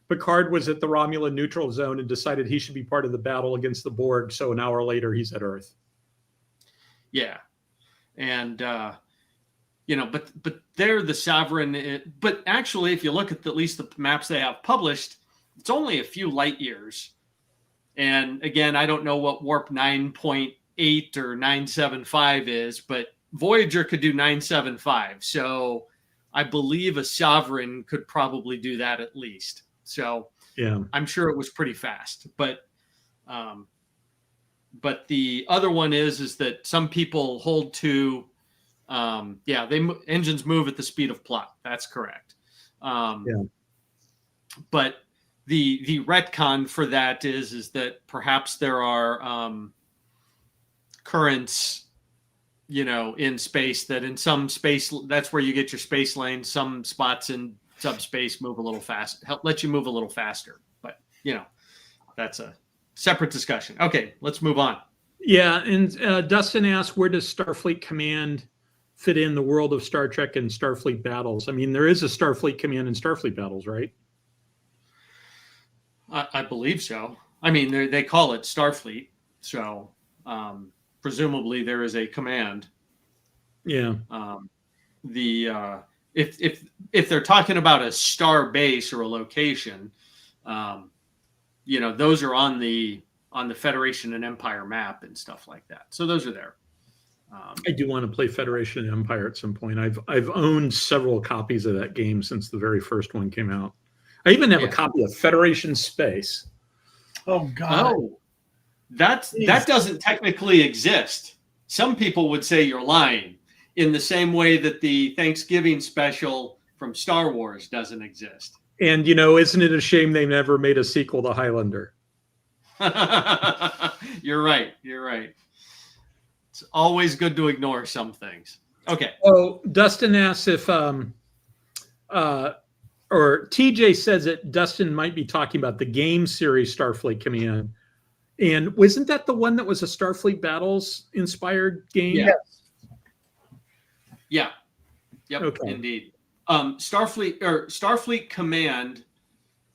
Picard was at the Romulan neutral zone and decided he should be part of the battle against the Borg. So an hour later, he's at Earth. Yeah, and but they're the sovereign. But actually, if you look at at least the maps they have published, it's only a few light years. And again, I don't know what warp 9.8 or 975 is, but Voyager could do 975. So I believe a sovereign could probably do that at least. So I'm sure it was pretty fast. But the other one is that some people hold to, engines move at the speed of plot. That's correct. But the retcon for that is that perhaps there are currents, in space that in some space, that's where you get your space lanes. Some spots in subspace move a little fast, let you move a little faster. But, that's a separate discussion. Okay, let's move on. Yeah, and Dustin asked, where does Starfleet Command fit in the world of Star Trek and Starfleet battles? I mean, there is a Starfleet Command in Starfleet battles, right? I believe so. I mean, they call it Starfleet, so presumably there is a command. Yeah. If they're talking about a star base or a location, those are on the Federation and Empire map and stuff like that. So those are there. I do want to play Federation and Empire at some point. I've owned several copies of that game since the very first one came out. I even have a copy of Federation Space. Oh God. Oh, that doesn't technically exist. Some people would say you're lying, in the same way that the Thanksgiving special from Star Wars doesn't exist. And, you know, isn't it a shame they never made a sequel to Highlander? You're right. You're right. It's always good to ignore some things. Okay. Oh, Dustin asks if, or TJ says that Dustin might be talking about the game series Starfleet Command. And wasn't that the one that was a Starfleet Battles inspired game? Yeah. Yeah. Yep. Okay. Indeed. Starfleet Command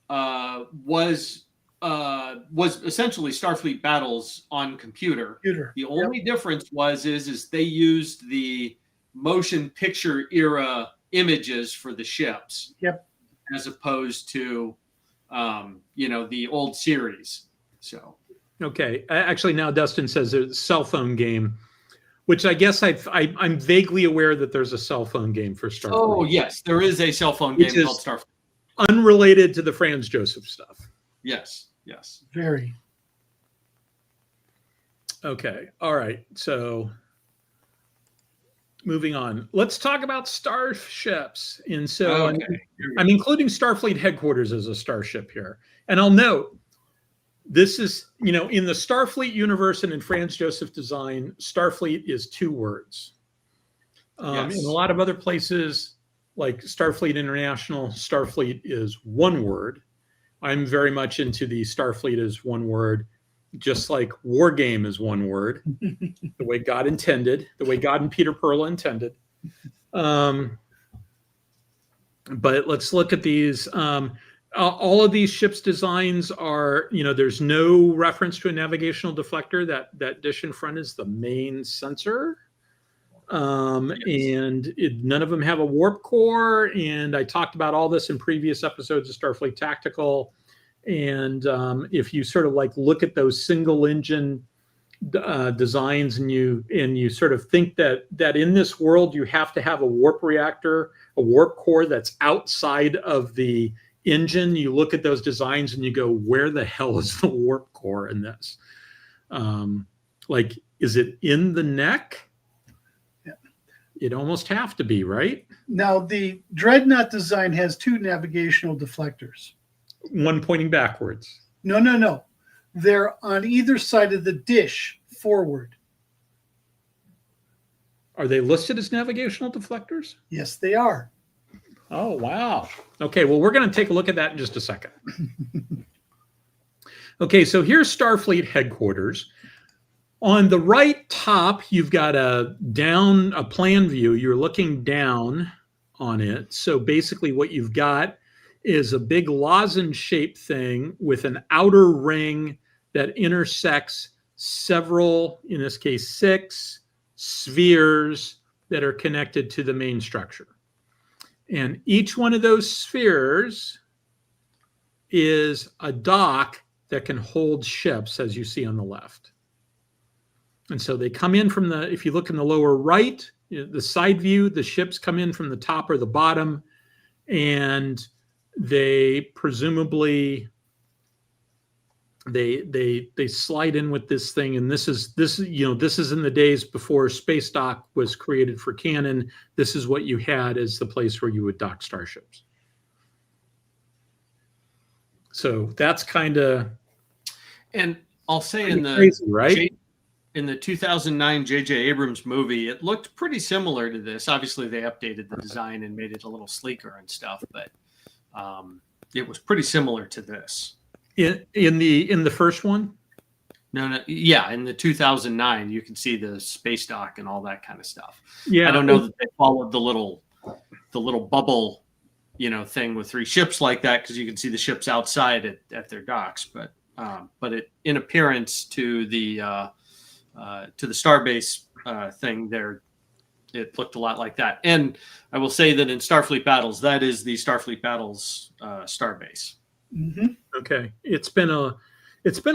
was essentially Starfleet Battles on computer. The only difference is they used the motion picture era images for the ships. Yep. As opposed to, the old series. So. Okay. Actually, now Dustin says there's a cell phone game, which I guess I'm vaguely aware that there's a cell phone game for Starfleet. Oh, yes. There is a cell phone game called Starfleet. Unrelated to the Franz Josef stuff. Yes. Yes. Very. Okay. All right. So moving on. Let's talk about starships. And so I'm including Starfleet headquarters as a starship here. And I'll note, this is, in the Starfleet universe and in Franz Josef design, Starfleet is 2 words. Yes. In a lot of other places, like Starfleet International, Starfleet is 1 word. I'm very much into the Starfleet as 1 word, just like wargame is 1 word, the way God intended, the way God and Peter Perla intended. But let's look at these. All of these ships' designs are, there's no reference to a navigational deflector. That dish in front is the main sensor. And none of them have a warp core. And I talked about all this in previous episodes of Starfleet Tactical. And if you sort of look at those single engine designs and you sort of think that in this world you have to have a warp reactor, a warp core that's outside of the engine, you look at those designs and you go, where the hell is the warp core in this? Is it in the neck? Yeah. It almost have to be, right? Now, the Dreadnought design has 2 navigational deflectors. One pointing backwards. No. They're on either side of the dish forward. Are they listed as navigational deflectors? Yes, they are. Oh, wow. Okay, well, we're going to take a look at that in just a second. Okay, so here's Starfleet headquarters. On the right top, you've got a plan view. You're looking down on it. So basically what you've got is a big lozenge-shaped thing with an outer ring that intersects several, in this case, 6 spheres that are connected to the main structure. And each one of those spheres is a dock that can hold ships, as you see on the left. And so they come in from if you look in the lower right, the side view, the ships come in from the top or the bottom, and they presumably they slide in with this thing. And this is in the days before space dock was created for canon. This is what you had as the place where you would dock starships. So that's kind of, and I'll say in the 2009 J.J. Abrams movie, it looked pretty similar to this. Obviously, they updated the design and made it a little sleeker and stuff, but it was pretty similar to this. In the first one? No, yeah, in the 2009, you can see the space dock and all that kind of stuff. Yeah, I don't know that they followed the little bubble, thing with 3 ships like that, because you can see the ships outside at their docks. But it, in appearance to the Starbase thing there, it looked a lot like that. And I will say that in Starfleet Battles, that is the Starfleet Battles Starbase. Mm-hmm. Okay, it's been a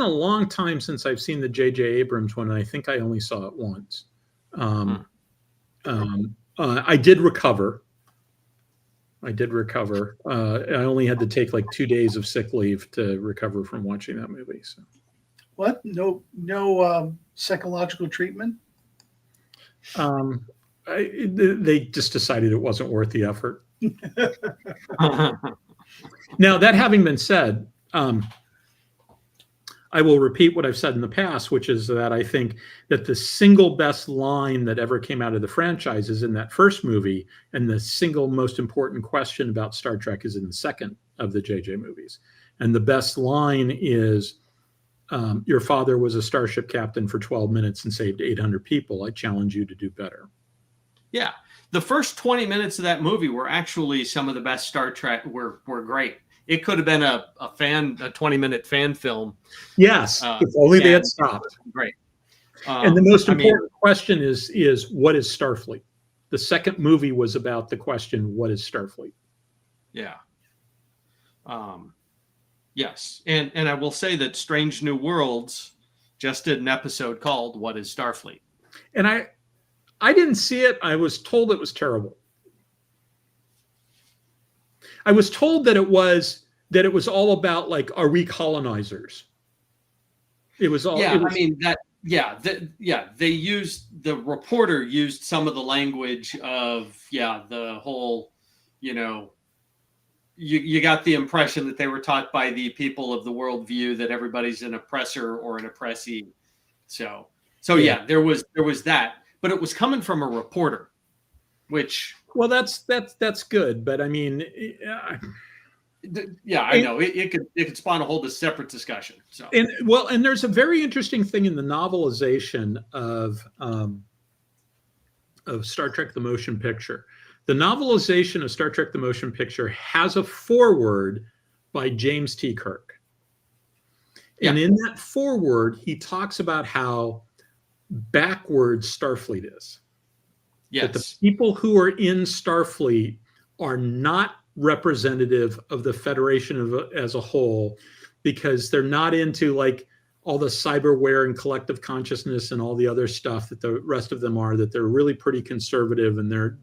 long time since I've seen the J.J. Abrams one. And I think I only saw it once. I did recover. I did recover. I only had to take like 2 days of sick leave to recover from watching that movie. So. What? No psychological treatment? They just decided it wasn't worth the effort. Now, that having been said, I will repeat what I've said in the past, which is that I think that the single best line that ever came out of the franchise is in that first movie, and the single most important question about Star Trek is in the second of the JJ movies. And the best line is, your father was a starship captain for 12 minutes and saved 800 people. I challenge you to do better. Yeah. The first 20 minutes of that movie were actually some of the best Star Trek, were great. It could have been a 20-minute fan film. Yes, if only they had stopped. Great. And the most important question is what is Starfleet? The second movie was about the question, what is Starfleet? Yeah. Yes. And I will say that Strange New Worlds just did an episode called What is Starfleet? And I didn't see it. I was told it was terrible. I was told that it was all about, like, are we colonizers? It was all. Yeah, the reporter used some of the language of the whole, you got the impression that they were taught by the people of the worldview that everybody's an oppressor or an oppressee. So yeah, there was that, but it was coming from a reporter, which. Well, that's good, but I mean, I know it could spawn a whole separate discussion. So and there's a very interesting thing in the novelization of Star Trek: The Motion Picture. The novelization of Star Trek: The Motion Picture has a foreword by James T. Kirk, and in that foreword, he talks about how backwards Starfleet is. Yes. That the people who are in Starfleet are not representative of the Federation as a whole, because they're not into, like, all the cyberware and collective consciousness and all the other stuff that the rest of them are, that they're really pretty conservative, and they're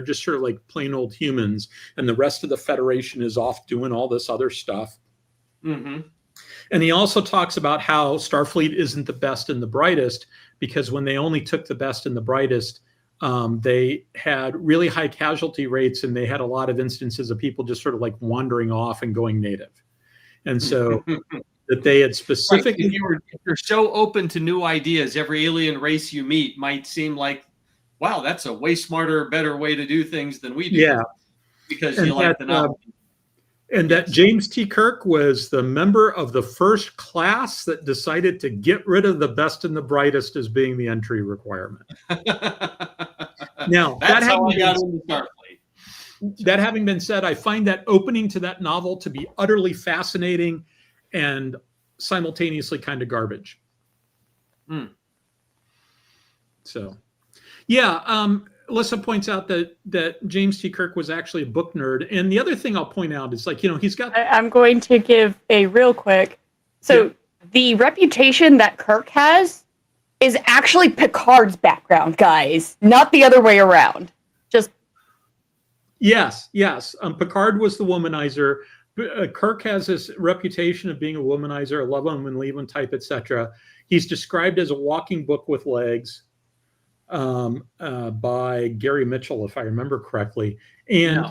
just sort of like plain old humans, and the rest of the Federation is off doing all this other stuff. Mm-hmm. And he also talks about how Starfleet isn't the best and the brightest, because when they only took the best and the brightest, they had really high casualty rates, and they had a lot of instances of people just sort of like wandering off and going native. And so that they had specifically... Right. If you're so open to new ideas, every alien race you meet might seem like, wow, that's a way smarter, better way to do things than we do. Yeah. Because you like the novelty. And that James T. Kirk was the member of the first class that decided to get rid of the best and the brightest as being the entry requirement. Now, that's how I got into Starfleet. That having been said, I find that opening to that novel to be utterly fascinating and simultaneously kind of garbage. So, yeah. Alyssa points out that James T. Kirk was actually a book nerd. And the other thing I'll point out is, like, he's got... I'm going to give a real quick. So the reputation that Kirk has is actually Picard's background, guys, not the other way around. Just... Yes. Picard was the womanizer. Kirk has this reputation of being a womanizer, a love him and leave him type, etc. He's described as a walking book with legs. By Gary Mitchell, if I remember correctly. And,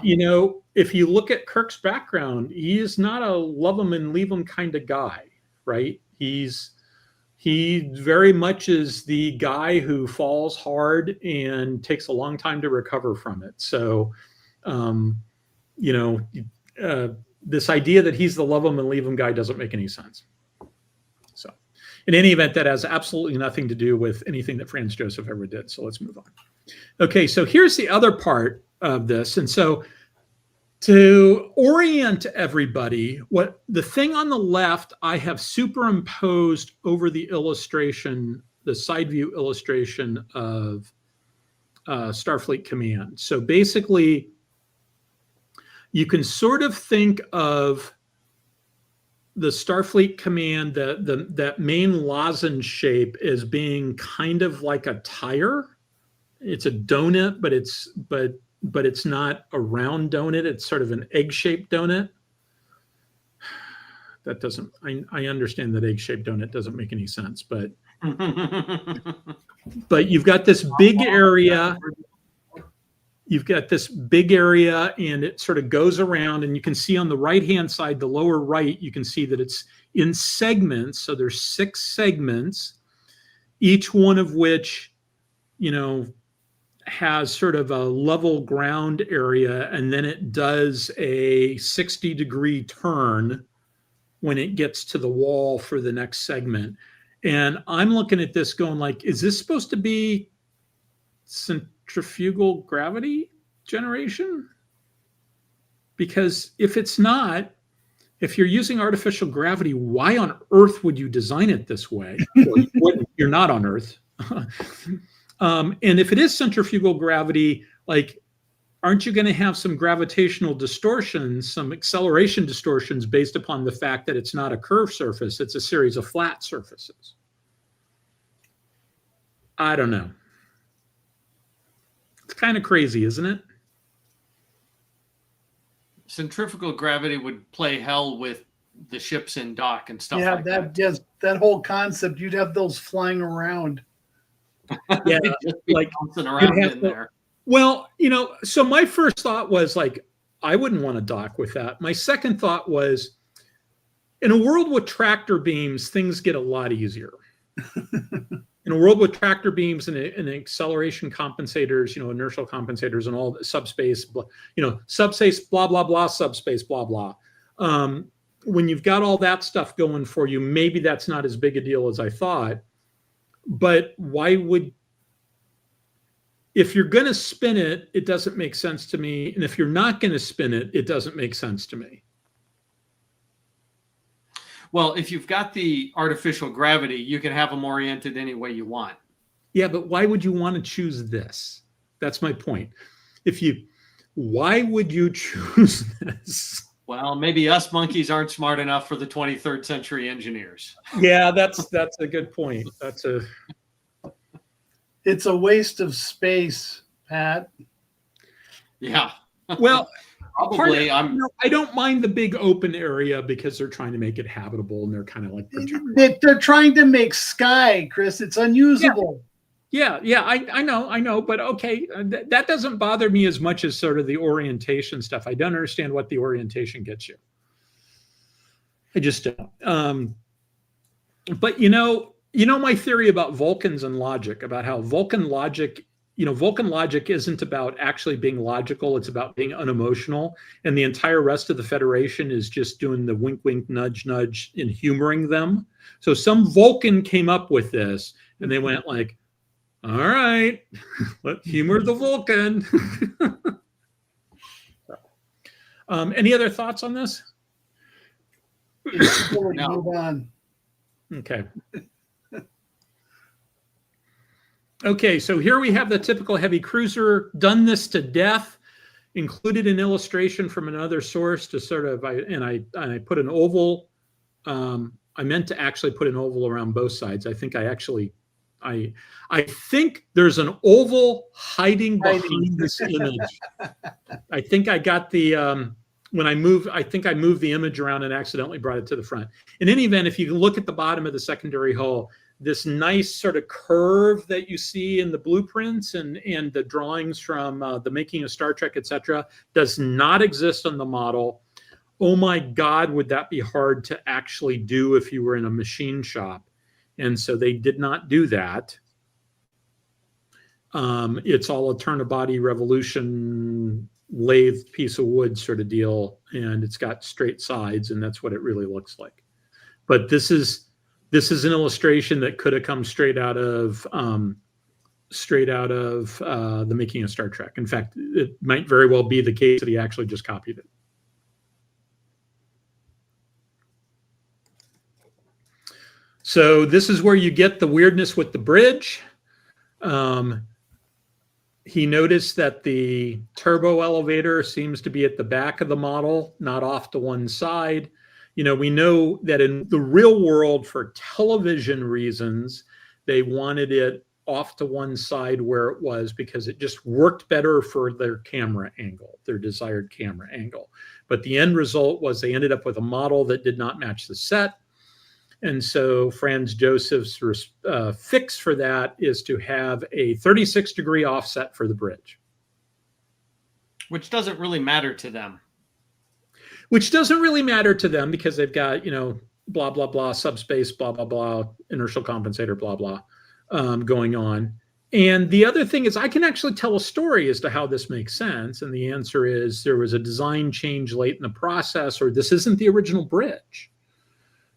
if you look at Kirk's background, he is not a love him and leave him kind of guy, right? He very much is the guy who falls hard and takes a long time to recover from it. So, this idea that he's the love him and leave him guy doesn't make any sense. So, in any event, that has absolutely nothing to do with anything that Franz Josef ever did. So let's move on. Okay, so here's the other part of this. And so to orient everybody, what the thing on the left, I have superimposed over the illustration, the side view illustration of Starfleet Command. So basically, you can sort of think of the Starfleet Command, that main lozenge shape, as being kind of like a tire. It's a donut, but but it's not a round donut. It's sort of an egg-shaped donut. That doesn't, I understand that egg-shaped donut doesn't make any sense, but you've got this big area. You've got this big area and it sort of goes around, and you can see on the right-hand side, the lower right, you can see that it's in segments. So there's 6 segments, each one of which, you know, has sort of a level ground area, and then it does a 60-degree turn when it gets to the wall for the next segment. And I'm looking at this going like, is this supposed to be centrifugal gravity generation? Because if it's not, if you're using artificial gravity, why on earth would you design it this way? Well, you're not on Earth. And if it is centrifugal gravity, like, aren't you going to have some gravitational distortions, some acceleration distortions based upon the fact that it's not a curved surface, it's a series of flat surfaces? I don't know. It's kind of crazy, isn't it? Centrifugal gravity would play hell with the ships in dock and stuff Yeah, like that. just that whole concept, you'd have those flying around. Yeah, Just be like, bouncing around in there. Well, you know, so my first thought was like, I wouldn't want to dock with that. My second thought was, in a world with tractor beams, things get a lot easier. In a world with tractor beams and acceleration compensators, you know, inertial compensators and all the subspace, you know, subspace, blah, blah, blah, subspace, blah, blah. When you've got all that stuff going for you, maybe that's not as big a deal as I thought. But why would, if you're going to spin it, it doesn't make sense to me. And if you're not going to spin it, it doesn't make sense to me. Well, if you've got the artificial gravity, you can have them oriented any way you want. Yeah, but why would you want to choose this? That's my point. Why would you choose this? Well, maybe us monkeys aren't smart enough for the 23rd century engineers. Yeah, that's a good point. It's a waste of space, Pat. Yeah. Well, Probably. I don't mind the big open area because they're trying to make it habitable, and they're kind of like They're trying to make sky, Chris. It's unusable. Yeah, I know, but okay, that doesn't bother me as much as sort of the orientation stuff. I don't understand what the orientation gets you. I just don't. But you know my theory about Vulcans and logic, about how Vulcan logic isn't about actually being logical. It's about being unemotional. And the entire rest of the Federation is just doing the wink, wink, nudge, nudge and humoring them. So some Vulcan came up with this and they went like, all right, let's humor the Vulcan. Any other thoughts on this? No. Move on. Okay. Okay, so here we have the typical heavy cruiser, done this to death, included an illustration from another source to sort of, I put an oval. I meant to actually put an oval around both sides. I think there's an oval hiding behind this image. I think I got the, when I moved, I think I moved the image around and accidentally brought it to the front. In any event, if you look at the bottom of the secondary hull, this nice sort of curve that you see in the blueprints and the drawings from the making of Star Trek, etc., does not exist on the model. Oh my God, would that be hard to actually do if you were in a machine shop? And so they did not do that. It's all a turn-of-body revolution lathe piece of wood sort of deal, and it's got straight sides, and that's what it really looks like. But this is an illustration that could have come straight out of the making of Star Trek. In fact, it might very well be the case that he actually just copied it. So this is where you get the weirdness with the bridge. He noticed that the turbo elevator seems to be at the back of the model, not off to one side. You know, we know that in the real world, for television reasons, they wanted it off to one side where it was because it just worked better for their camera angle, their desired camera angle. But the end result was they ended up with a model that did not match the set. And so Franz Josef's fix for that is to have a 36-degree offset for the bridge. Which doesn't really matter to them. Which doesn't really matter to them because they've got, blah, blah, blah, subspace, blah, blah, blah, inertial compensator, blah, blah, going on. And the other thing is I can actually tell a story as to how this makes sense. And the answer is there was a design change late in the process, or this isn't the original bridge.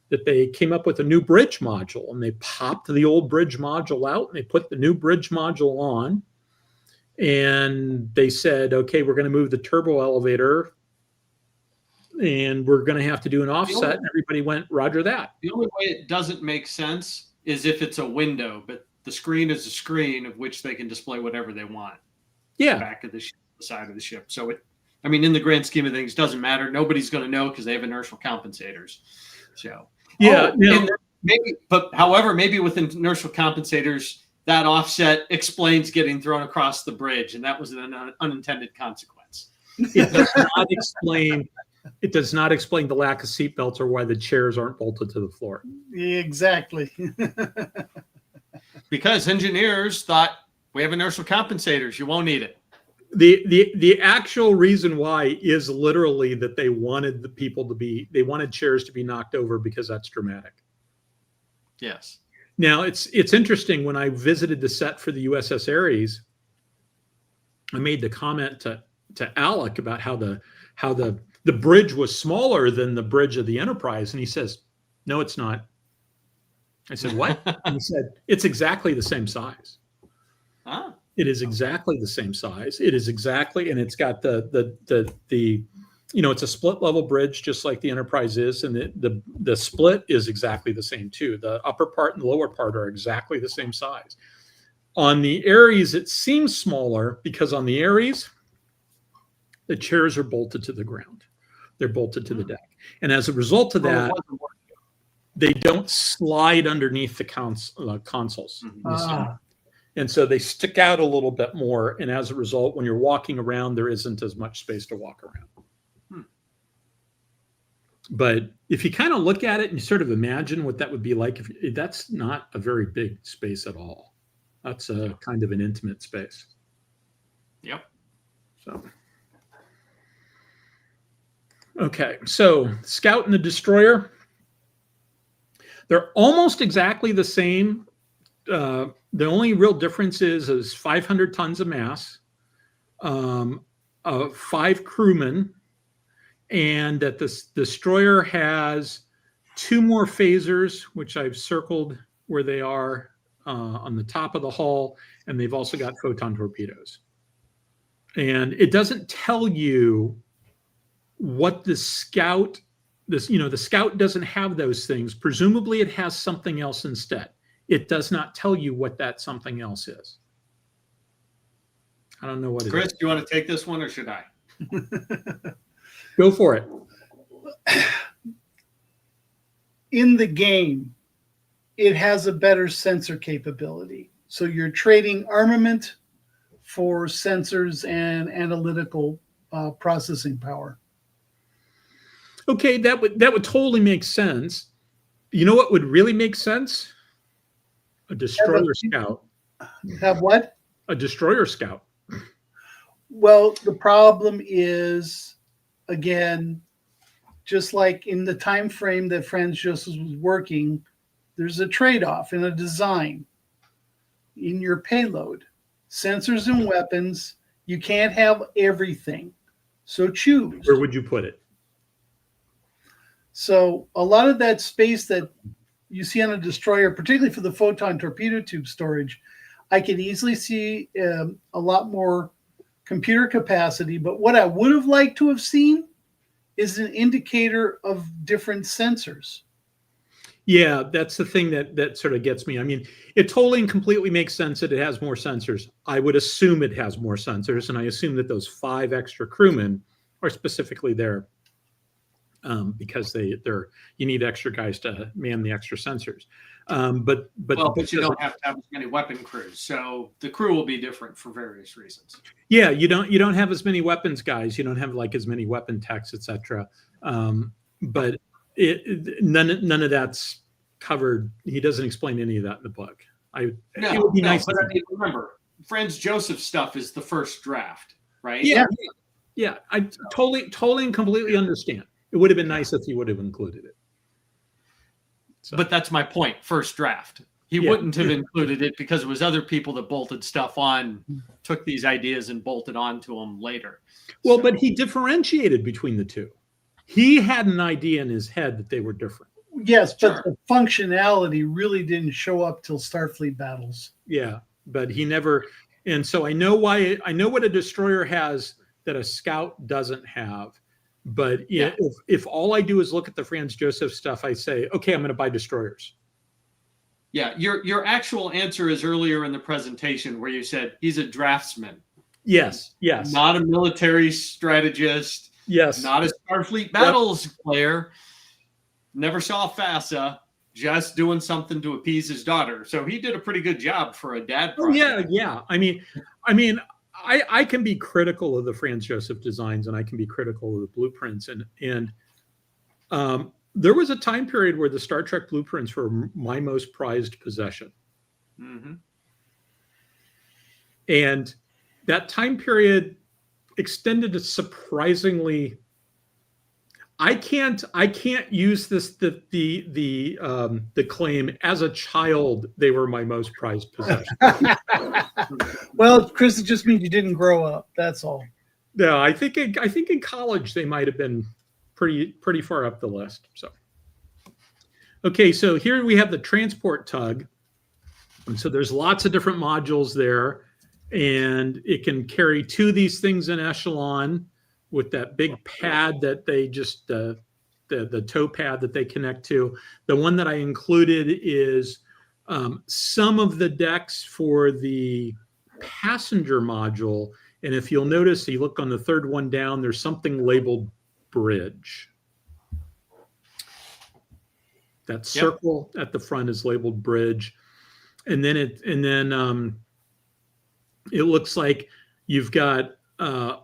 That they came up with a new bridge module and they popped the old bridge module out and they put the new bridge module on. And they said, okay, we're going to move the turbo elevator and we're going to have to do an offset. And everybody went, Roger that. The only way it doesn't make sense is if it's a window, but the screen is a screen of which they can display whatever they want. Yeah. The back of the ship, the side of the ship. So in the grand scheme of things, doesn't matter. Nobody's going to know because they have inertial compensators. So yeah. However, maybe with inertial compensators, that offset explains getting thrown across the bridge, and that was an unintended consequence. It does not explain the lack of seatbelts or why the chairs aren't bolted to the floor. Exactly. Because engineers thought we have inertial compensators, you won't need it. The actual reason why is literally that they wanted they wanted chairs to be knocked over because that's dramatic. Yes. Now it's interesting, when I visited the set for the USS Ares, I made the comment to Alec about how the bridge was smaller than the bridge of the Enterprise, and he says, "No, it's not." I said, "What?" And he said, "It's exactly the same size." Ah. It is exactly the same size. It is exactly, and it's got the it's a split level bridge just like the Enterprise is, and the split is exactly the same too. The upper part and the lower part are exactly the same size. On the Ares, it seems smaller because on the Ares, the chairs are bolted to the ground. They're bolted to the deck, and as a result of that, they don't slide underneath the consoles. And so they stick out a little bit more. And as a result, when you're walking around, there isn't as much space to walk around. But if you kind of look at it and you sort of imagine what that would be like, that's not a very big space at all. That's a kind of an intimate space. Yep. So, okay. So Scout and the Destroyer, they're almost exactly the same. The only real difference is 500 tons of mass, 5 crewmen, and that the destroyer has 2 more phasers, which I've circled where they are on the top of the hull, and they've also got photon torpedoes. And it doesn't tell you what the Scout, the Scout doesn't have those things. Presumably it has something else instead. It does not tell you what that something else is. I don't know what it is. Chris, do you want to take this one or should I? Go for it. In the game, it has a better sensor capability. So you're trading armament for sensors and analytical processing power. Okay, that would totally make sense. You know what would really make sense? A destroyer scout. Have what? A destroyer scout. Well, the problem is, again, just like in the time frame that Franz Josef was working, there's a trade-off in a design in your payload. Sensors and weapons, you can't have everything. So choose. Where would you put it? So a lot of that space that you see on a destroyer, particularly for the photon torpedo tube storage, I could easily see a lot more computer capacity. But what I would have liked to have seen is an indicator of different sensors. Yeah, that's the thing that sort of gets me. I mean, it totally and completely makes sense that it has more sensors. I would assume it has more sensors, and I assume that those 5 extra crewmen are specifically there because they're you need extra guys to man the extra sensors. But you don't have to have as many weapon crews, so the crew will be different for various reasons. Yeah, you don't have as many weapons guys. You don't have like as many weapon techs, etc. But none of that's covered. He doesn't explain any of that in the book. It would be nice. But I mean, remember, Franz Josef stuff is the first draft, right? Yeah. I totally and completely understand. It would have been nice if he would have included it. So. But that's my point. First draft. He wouldn't have included it because it was other people that bolted stuff on, took these ideas and bolted onto them later. Well, but he differentiated between the two. He had an idea in his head that they were different. Yes, but the functionality really didn't show up till Starfleet battles. Yeah, but he never. And so I know why. I know what a destroyer has that a scout doesn't have. But if all I do is look at the Franz Josef stuff, I say, okay, I'm going to buy destroyers. Yeah, your actual answer is earlier in the presentation where you said he's a draftsman. Yes. Not a military strategist. Yes. Not a Starfleet battles player. Never saw FASA. Just doing something to appease his daughter. So he did a pretty good job for a dad project. Yeah. I mean, I can be critical of the Franz Josef designs, and I can be critical of the blueprints, and there was a time period where the Star Trek blueprints were my most prized possession. Mm-hmm. And that time period extended to surprisingly. I can't use the claim as a child they were my most prized possession. Well, Chris, it just means you didn't grow up. That's all. No, I think in college they might have been pretty far up the list. So, okay, so here we have the transport tug, and so there's lots of different modules there, and it can carry two of these things in echelon with that big pad that they just the toe pad that they connect to. The one that I included is some of the decks for the passenger module. And if you'll notice, you look on the third one down, there's something labeled bridge. That circle at the front is labeled bridge. And then it looks like you've got a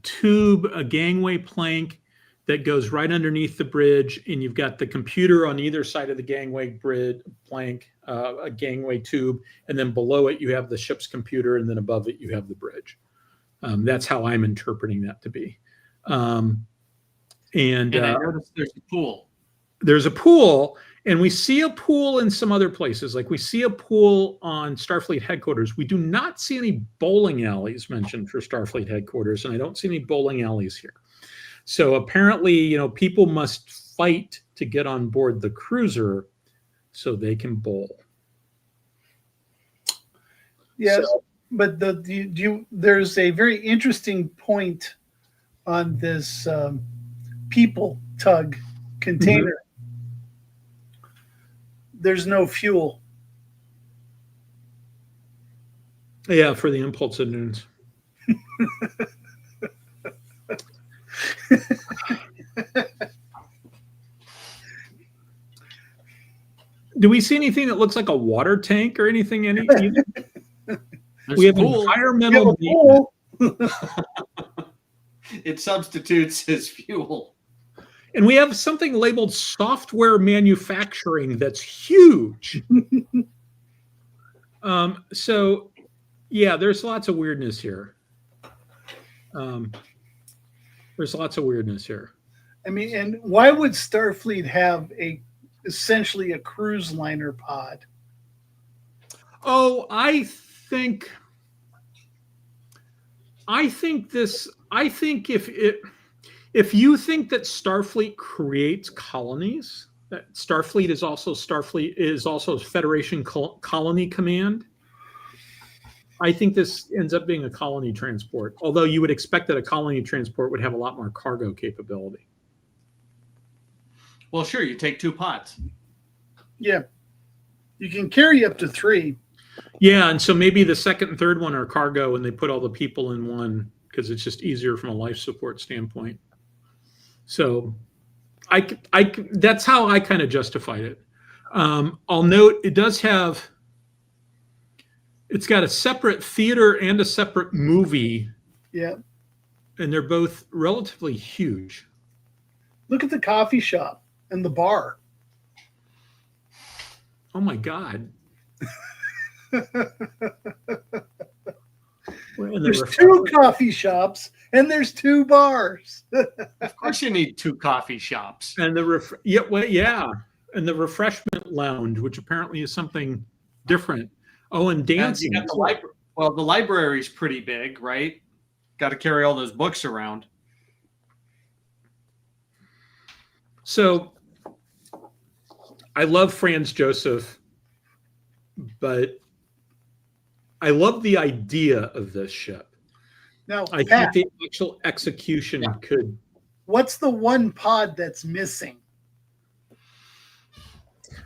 tube, a gangway plank that goes right underneath the bridge, and you've got the computer on either side of the gangway bridge plank, a gangway tube, and then below it you have the ship's computer, and then above it you have the bridge. That's how I'm interpreting that to be. And I noticed there's a pool. There's a pool, and we see a pool in some other places. Like we see a pool on Starfleet headquarters. We do not see any bowling alleys mentioned for Starfleet headquarters, and I don't see any bowling alleys here. So apparently, people must fight to get on board the cruiser so they can bowl. Yes, but there's a very interesting point on this people tug container. Mm-hmm. There's no fuel. Yeah, for the impulse engines. Do we see anything that looks like a water tank or anything? We have environmental. It substitutes as fuel. And we have something labeled software manufacturing that's huge. So, yeah, there's lots of weirdness here. There's lots of weirdness here. I mean, and why would Starfleet have essentially a cruise liner pod? Oh, I think if you think that Starfleet creates colonies, that Starfleet is also Federation Colony Command, I think this ends up being a colony transport, although you would expect that a colony transport would have a lot more cargo capability. Well, sure, you take 2 pods. Yeah. You can carry up to 3. Yeah, and so maybe the second and third one are cargo, and they put all the people in one because it's just easier from a life support standpoint. So that's how I kind of justified it. I'll note it's got a separate theater and a separate movie. Yeah. And they're both relatively huge. Look at the coffee shop and the bar. Oh my God. There's 2 coffee shops and there's 2 bars. Of course you need 2 coffee shops. And and the refreshment lounge, which apparently is something different. Oh, and dancing. You got the library. Well, the library's pretty big, right? Got to carry all those books around. So I love Franz Josef, but I love the idea of this ship. Now, I Pat, think the actual execution could. What's the one pod that's missing?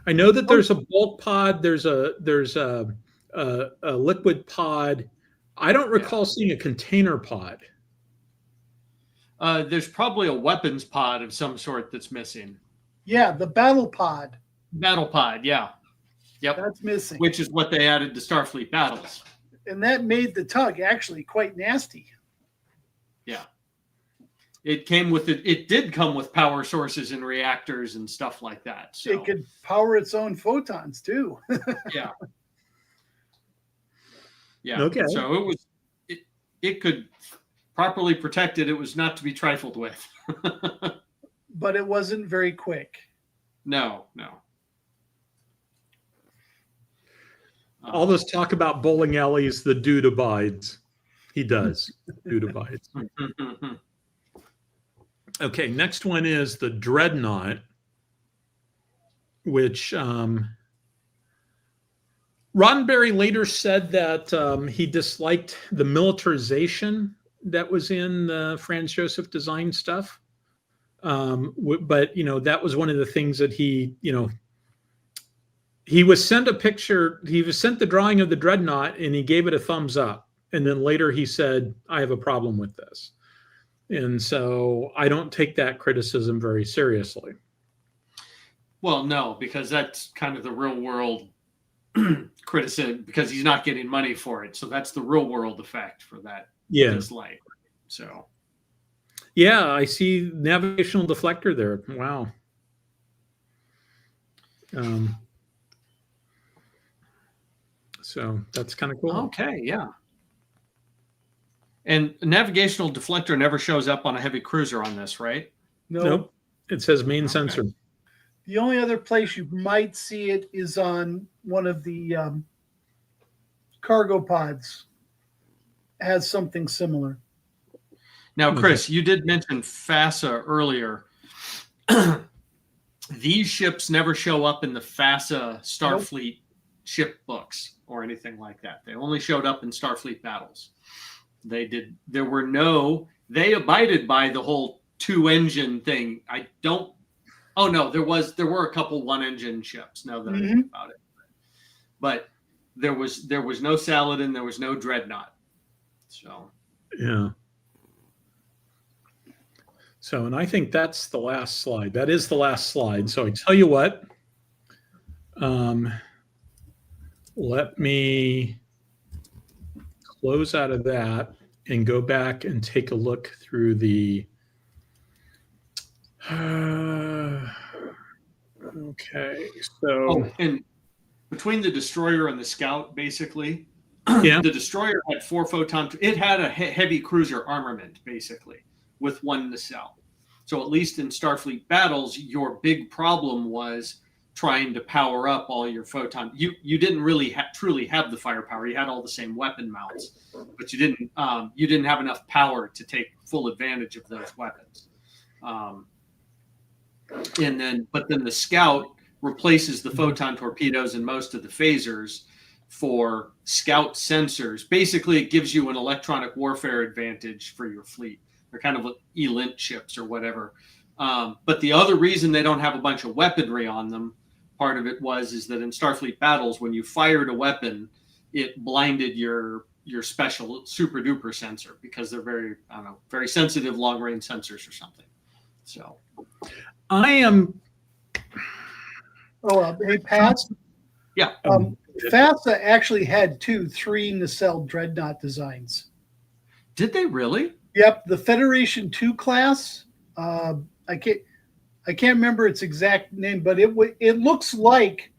I know that there's a bulk pod. There's a liquid pod. I don't recall seeing a container pod. There's probably a weapons pod of some sort that's missing. Yeah, the battle pod. Battle pod, yeah. Yep. That's missing. Which is what they added to Starfleet Battles. And that made the tug actually quite nasty. Yeah. It did come with power sources and reactors and stuff like that. So. It could power its own photons too. Yeah. Yeah. Okay. So it could properly protected. It was not to be trifled with. But it wasn't very quick. No. All this talk about bowling alleys, the dude abides. He does. Dude abides. Okay, next one is the Dreadnought, which Roddenberry later said that he disliked the militarization that was in the Franz Josef design stuff. But, that was one of the things that he was sent the drawing of the Dreadnought and he gave it a thumbs up. And then later he said, I have a problem with this. And so I don't take that criticism very seriously. Well, no, because that's kind of the real world criticism because he's not getting money for it. So that's the real world effect for that dislike. So. Yeah, I see navigational deflector there. Wow. So that's kind of cool. Okay, yeah. And navigational deflector never shows up on a heavy cruiser on this, right? Nope. It says main sensor. The only other place you might see it is on one of the cargo pods. It has something similar. Now, Chris, you did mention FASA earlier. These ships never show up in the FASA Starfleet ship books or anything like that. They only showed up in Starfleet Battles. They abided by the whole 2-engine thing. There were a couple 1-engine ships now that I think about it. But there was no Saladin, there was no Dreadnought. So yeah. So, and I think that's the last slide. That is the last slide. So I tell you what, let me close out of that and go back and take a look through the, okay, so. And between the destroyer and the scout, basically, the destroyer had 4 photon. It had a heavy cruiser armament, basically, with 1 nacelle. So at least in Starfleet Battles, your big problem was trying to power up all your photon. You didn't really truly have the firepower. You had all the same weapon mounts, but you didn't have enough power to take full advantage of those weapons. But then the scout replaces the photon torpedoes and most of the phasers for scout sensors. Basically, it gives you an electronic warfare advantage for your fleet. They're kind of like ELINT ships or whatever. But the other reason they don't have a bunch of weaponry on them, part of it is that in Starfleet Battles, when you fired a weapon, it blinded your special super duper sensor because they're very sensitive long range sensors or something. So I am. Oh, hey, Pat. yeah. FASA actually had 3 nacelle dreadnought designs. Did they really? Yep, the Federation 2 class. I can't remember its exact name, but it looks like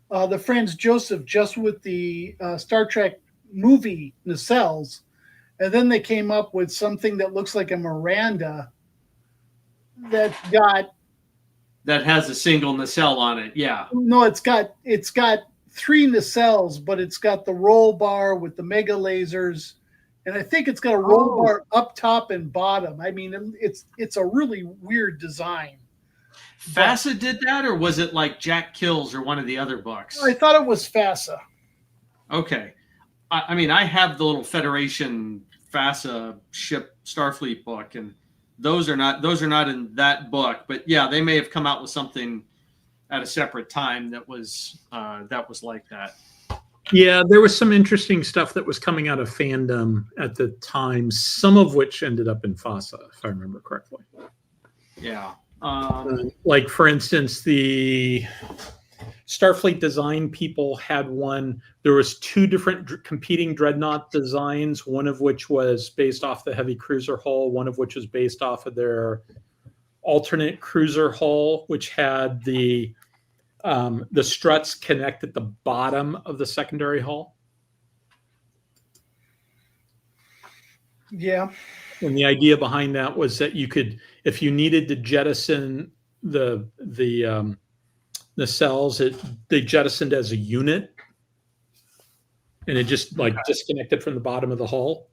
the Franz Josef, just with the Star Trek movie nacelles, and then they came up with something that looks like a Miranda that has a single nacelle on it. Yeah. No, it's got 3 nacelles, but it's got the roll bar with the mega lasers, and I think it's got a roll bar up top and bottom. I mean, it's a really weird design. FASA did that, or was it like Jack Kills or one of the other books? I thought it was FASA. Okay. I mean, I have the little Federation FASA ship Starfleet book, and those are not in that book. But yeah, they may have come out with something at a separate time that was like that. Yeah, there was some interesting stuff that was coming out of fandom at the time, some of which ended up in FASA, if I remember correctly. Yeah. Like, for instance, the Starfleet design people had one. There was 2 different competing dreadnought designs, one of which was based off the heavy cruiser hull, one of which was based off of their alternate cruiser hull, which had the struts connect at the bottom of the secondary hull. Yeah. And the idea behind that was that you could, if you needed to jettison the cells, they jettisoned as a unit, and it just disconnected from the bottom of the hull.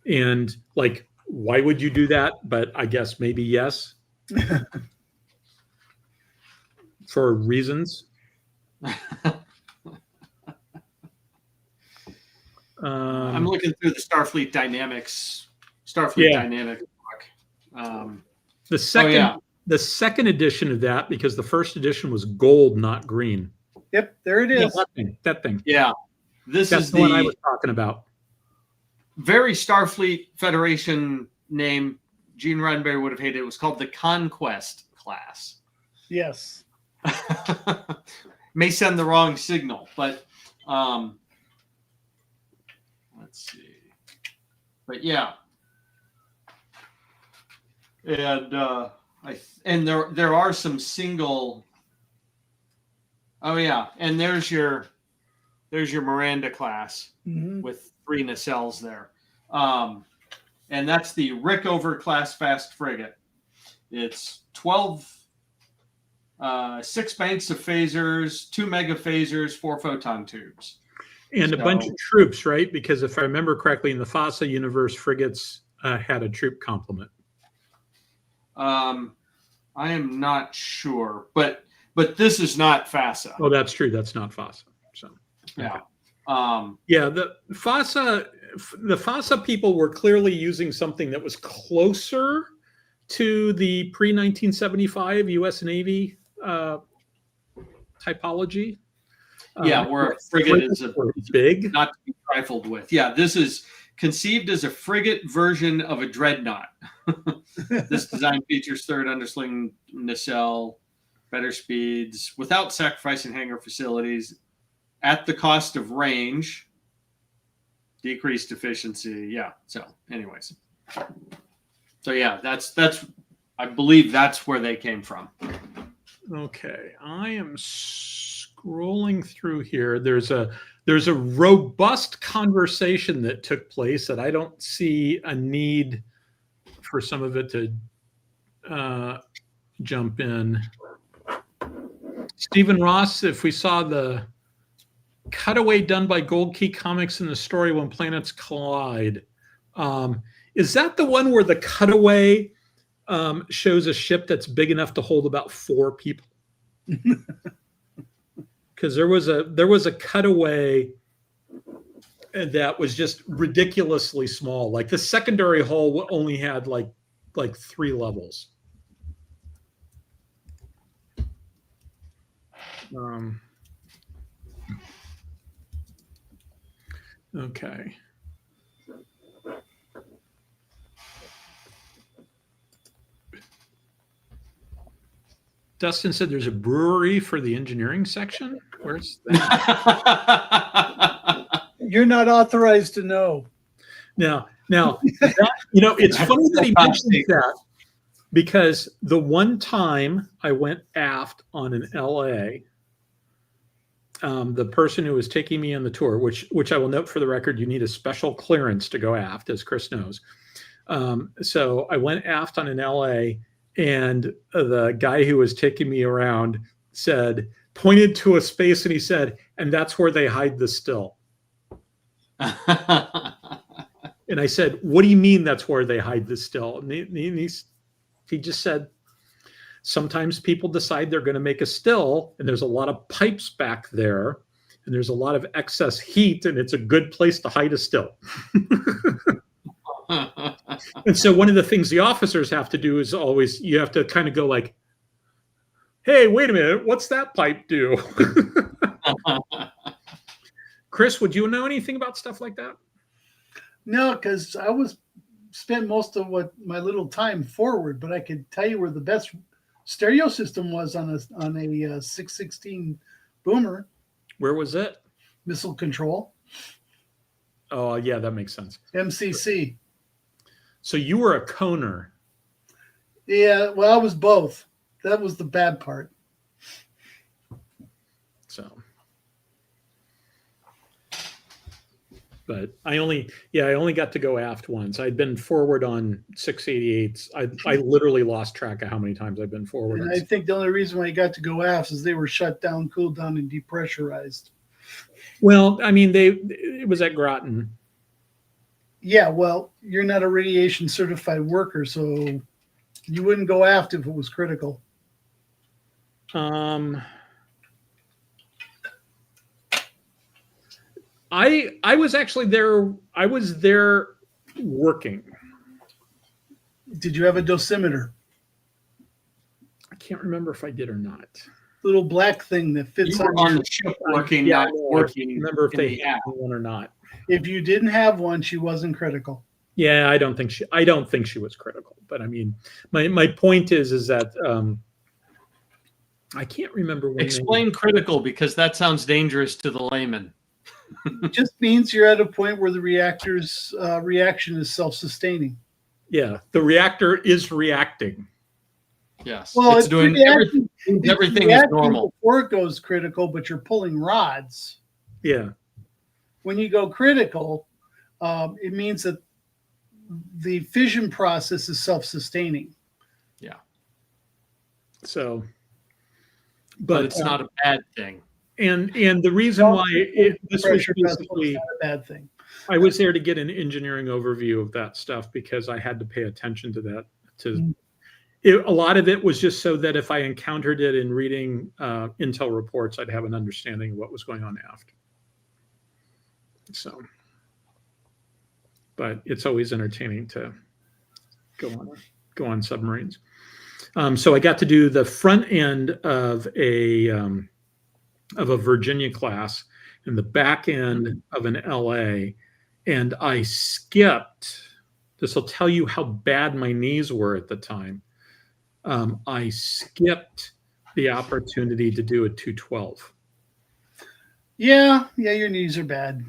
And like, why would you do that? But I guess maybe yes. For reasons. I'm looking through the Starfleet Dynamics book. The second edition of that, because the first edition was gold, not green. Yep, there it is. Yeah, that thing. Yeah, That's the one I was talking about. Very Starfleet Federation name. Gene Roddenberry would have hated it. It was called the Conquest class. Yes. May send the wrong signal, but let's see. But yeah, and there are some single. Oh yeah, and there's your Miranda class with 3 nacelles there, and that's the Rickover class fast frigate. It's 12. 6 banks of phasers, 2 mega phasers, 4 photon tubes. And a bunch of troops, right? Because if I remember correctly, in the FASA universe, frigates had a troop complement. I am not sure, but this is not FASA. Oh, that's true. That's not FASA. So yeah. Yeah, the FASA people were clearly using something that was closer to the pre-1975 U.S. Navy typology. Yeah, where a frigate is big, not to be trifled with. Yeah, this is conceived as a frigate version of a dreadnought. This design features 3rd undersling nacelle, better speeds, without sacrificing hangar facilities, at the cost of range, decreased efficiency. Yeah. So, anyways, so yeah, that's I believe that's where they came from. Okay, I am scrolling through here. There's a robust conversation that took place that I don't see a need for some of it to jump in. Stephen Ross, if we saw the cutaway done by Gold Key Comics in the story When Planets Collide, is that the one where the cutaway shows a ship that's big enough to hold about 4 people? Because there was a cutaway that was just ridiculously small. Like the secondary hull only had like 3 levels. Okay. Dustin said there's a brewery for the engineering section. Where's that? You're not authorized to know. Now, it's funny that he mentioned that, because the one time I went aft on an LA, the person who was taking me on the tour, which I will note for the record, you need a special clearance to go aft, as Chris knows. So I went aft on an LA, and the guy who was taking me around pointed to a space, and he said, "And that's where they hide the still." And I said, "What do you mean that's where they hide the still?" And he just said, "Sometimes people decide they're going to make a still, and there's a lot of pipes back there, and there's a lot of excess heat, and it's a good place to hide a still." And so one of the things the officers have to do is always, you have to kind of go like, "Hey, wait a minute, what's that pipe do?" Chris, would you know anything about stuff like that? No, because I spent most of my little time forward, but I could tell you where the best stereo system was on a 616 boomer. Where was it? Missile control. Oh, yeah, that makes sense. MCC. So you were a coner. Yeah, well, I was both. That was the bad part. So, but I only got to go aft once. I'd been forward on 688s. I literally lost track of how many times I've been forward. And I think the only reason why you got to go aft is they were shut down, cooled down, and depressurized. Well, I mean, it was at Groton. Yeah, well, you're not a radiation certified worker, so you wouldn't go aft if it was critical. I was actually there. I was there working. Did you have a dosimeter? I can't remember if I did or not. Little black thing that fits You were on the ship working, Yeah, not working. I remember if they the had app. one or not. If you didn't have one, she wasn't critical. Yeah, I don't think she was critical. But I mean, my point is that I can't remember when. Explain critical, because that sounds dangerous to the layman. It just means you're at a point where the reactor's reaction is self-sustaining. Yeah, the reactor is reacting. Yes. Well, it's doing reacting, everything is normal. before it goes critical, but you're pulling rods. Yeah. When you go critical, it means that the fission process is self-sustaining. Yeah. So, But it's not a bad thing. And the reason why this was basically not a bad thing. I was there to get an engineering overview of that stuff because I had to pay attention to that. A lot of it was just so that if I encountered it in reading intel reports, I'd have an understanding of what was going on aft. So, but it's always entertaining to go on submarines. So I got to do the front end of a Virginia class and the back end of an LA, and I skipped. This will tell you how bad my knees were at the time. I skipped the opportunity to do a 212. Yeah, your knees are bad.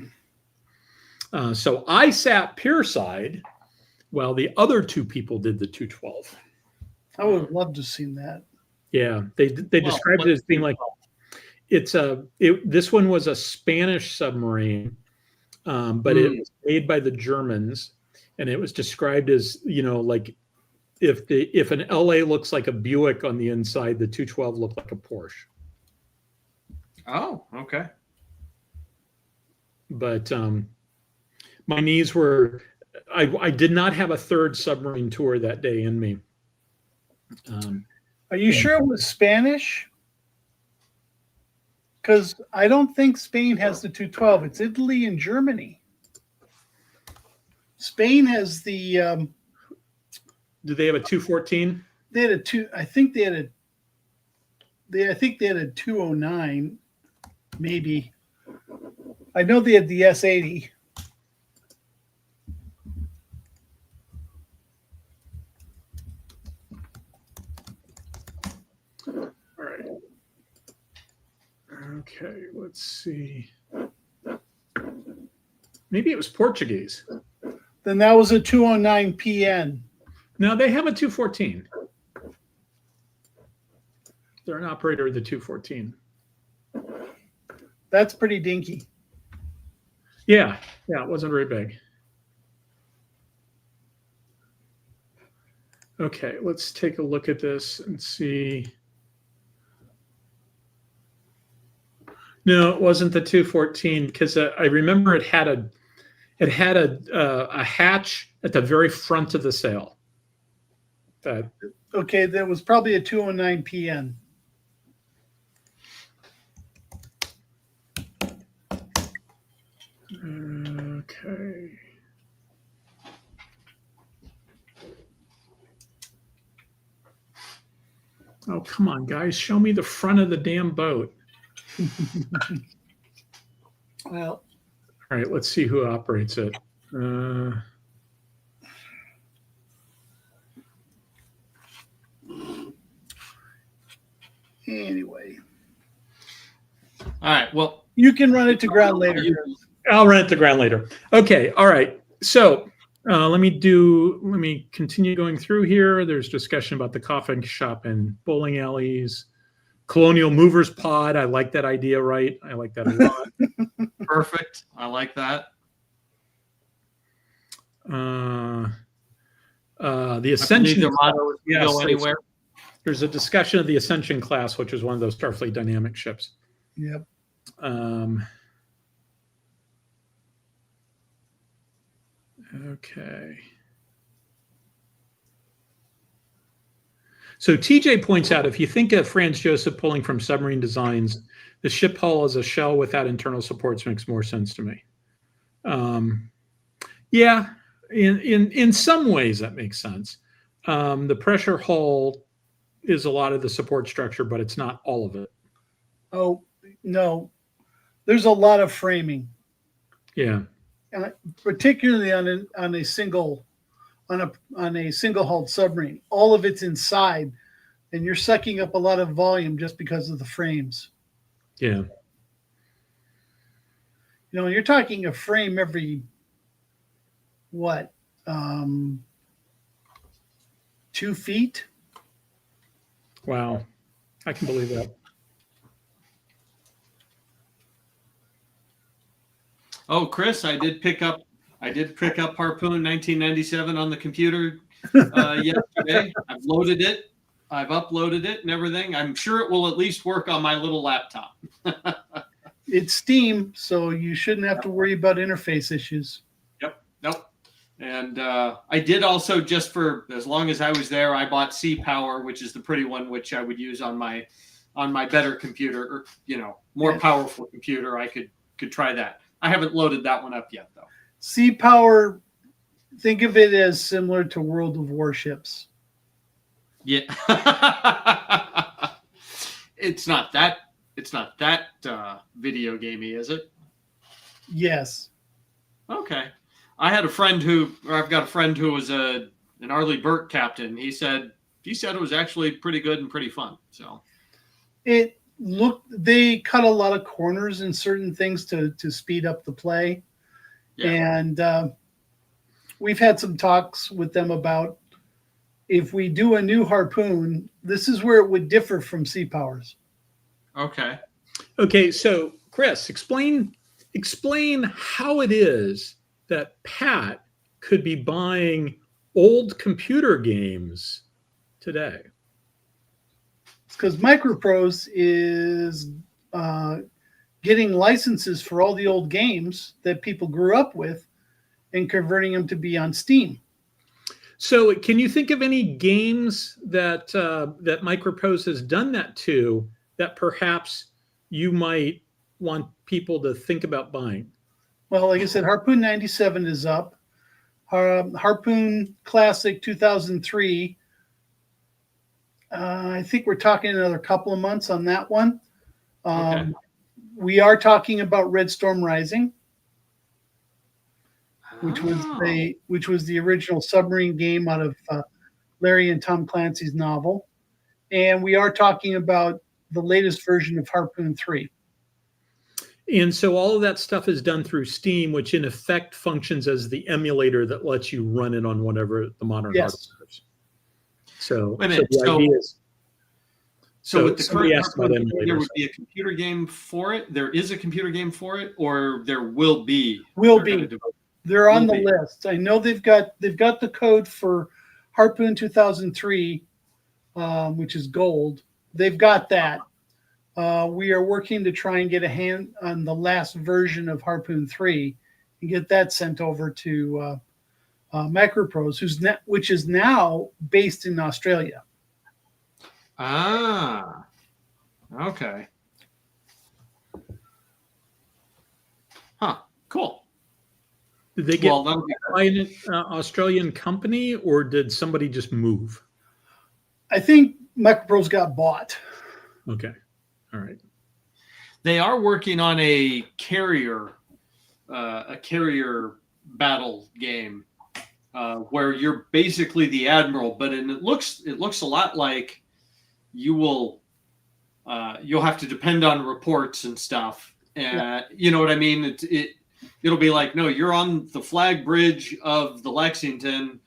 So I sat pier side while the other two people did the 212. I would have loved to have seen that. Yeah, they described it as being like this one was a Spanish submarine, but it was made by the Germans, and it was described as, like if an LA looks like a Buick on the inside, the 212 looked like a Porsche. Oh, okay. But my knees were. I did not have a third submarine tour that day in me. Are you sure it was Spanish? Because I don't think Spain has the 212. It's Italy and Germany. Spain has the. Do they have a 214? They had a two. I think they had a. I think they had a 209, maybe. I know they had the S80. Okay, let's see. Maybe it was Portuguese. Then that was a 209 PN. No, they have a 214. They're an operator of the 214. That's pretty dinky. Yeah, it wasn't very big. Okay, let's take a look at this and see. No, it wasn't the 214 because I remember it had a hatch at the very front of the sail. Okay, that was probably a 209 PN. Okay. Oh, come on, guys. Show me the front of the damn boat. Well, All right, let's see who operates it. anyway. All right. Well, You can run it to ground later. I'll run it to ground later. Okay, all right. So let me continue going through here. There's discussion about the coffin shop and bowling alleys. Colonial Movers Pod. I like that idea, right? I like that a lot. perfect. I like that. The Ascension. Their motto is Yes, go anywhere. There's a discussion of the Ascension class, which is one of those Starfleet dynamic ships. Yep. Okay. So TJ points out, if you think of Franz Josef pulling from submarine designs, the ship hull as a shell without internal supports makes more sense to me. Yeah, in some ways that makes sense. The pressure hull is a lot of the support structure, but it's not all of it. Oh, no. There's a lot of framing. Yeah. Particularly on a single hulled submarine. All of it's inside, and you're sucking up a lot of volume just because of the frames. Yeah. You know, you're talking a frame every 2 feet. Wow. I can believe that. Oh, Chris, I did pick up Harpoon 1997 on the computer yesterday. I've loaded it. I've uploaded it and everything. I'm sure it will at least work on my little laptop. It's Steam, so you shouldn't have to worry about interface issues. Nope. And I did also, just for as long as I was there, I bought SeaPower, which is the pretty one, which I would use on my better computer, or more powerful computer. I could try that. I haven't loaded that one up yet, though. SeaPower, think of it as similar to World of Warships. Yeah. It's not that video gamey, is it? Yes. Okay. I've got a friend who was an Arleigh Burke captain. He said it was actually pretty good and pretty fun. So they cut a lot of corners in certain things to speed up the play. Yeah. And we've had some talks with them about, if we do a new Harpoon, this is where it would differ from SeaPower's. Okay. So Chris, explain how it is that Pat could be buying old computer games today. It's because Microprose is getting licenses for all the old games that people grew up with and converting them to be on Steam. So can you think of any games that Microprose has done that to, that perhaps you might want people to think about buying? Well, like I said, Harpoon 97 is up. Harpoon Classic 2003. I think we're talking another couple of months on that one. Okay. We are talking about Red Storm Rising, which was the original submarine game out of Larry and Tom Clancy's novel. And we are talking about the latest version of Harpoon 3. And so all of that stuff is done through Steam, which in effect functions as the emulator that lets you run it on whatever the modern hardware is. So, Wait a minute, the idea is, so with the somebody current asked about Harpoon, there emulators. would be a computer game for it. There is a computer game for it, or there will be. Will They're be. gonna develop- They're on Will the be. list. I know they've got the code for Harpoon 2003, which is gold. They've got that. We are working to try and get a hand on the last version of Harpoon 3 and get that sent over to Macroprose, which is now based in Australia. Ah, okay. Huh. Cool. Did they get Well, that'll be by an Australian company, or did somebody just move? I think Macroprose got bought. Okay. All right. They are working on a carrier battle game where you're basically the admiral, but it looks a lot like you'll have to depend on reports and stuff. You know what I mean? It'll be like, no, you're on the flag bridge of the Lexington,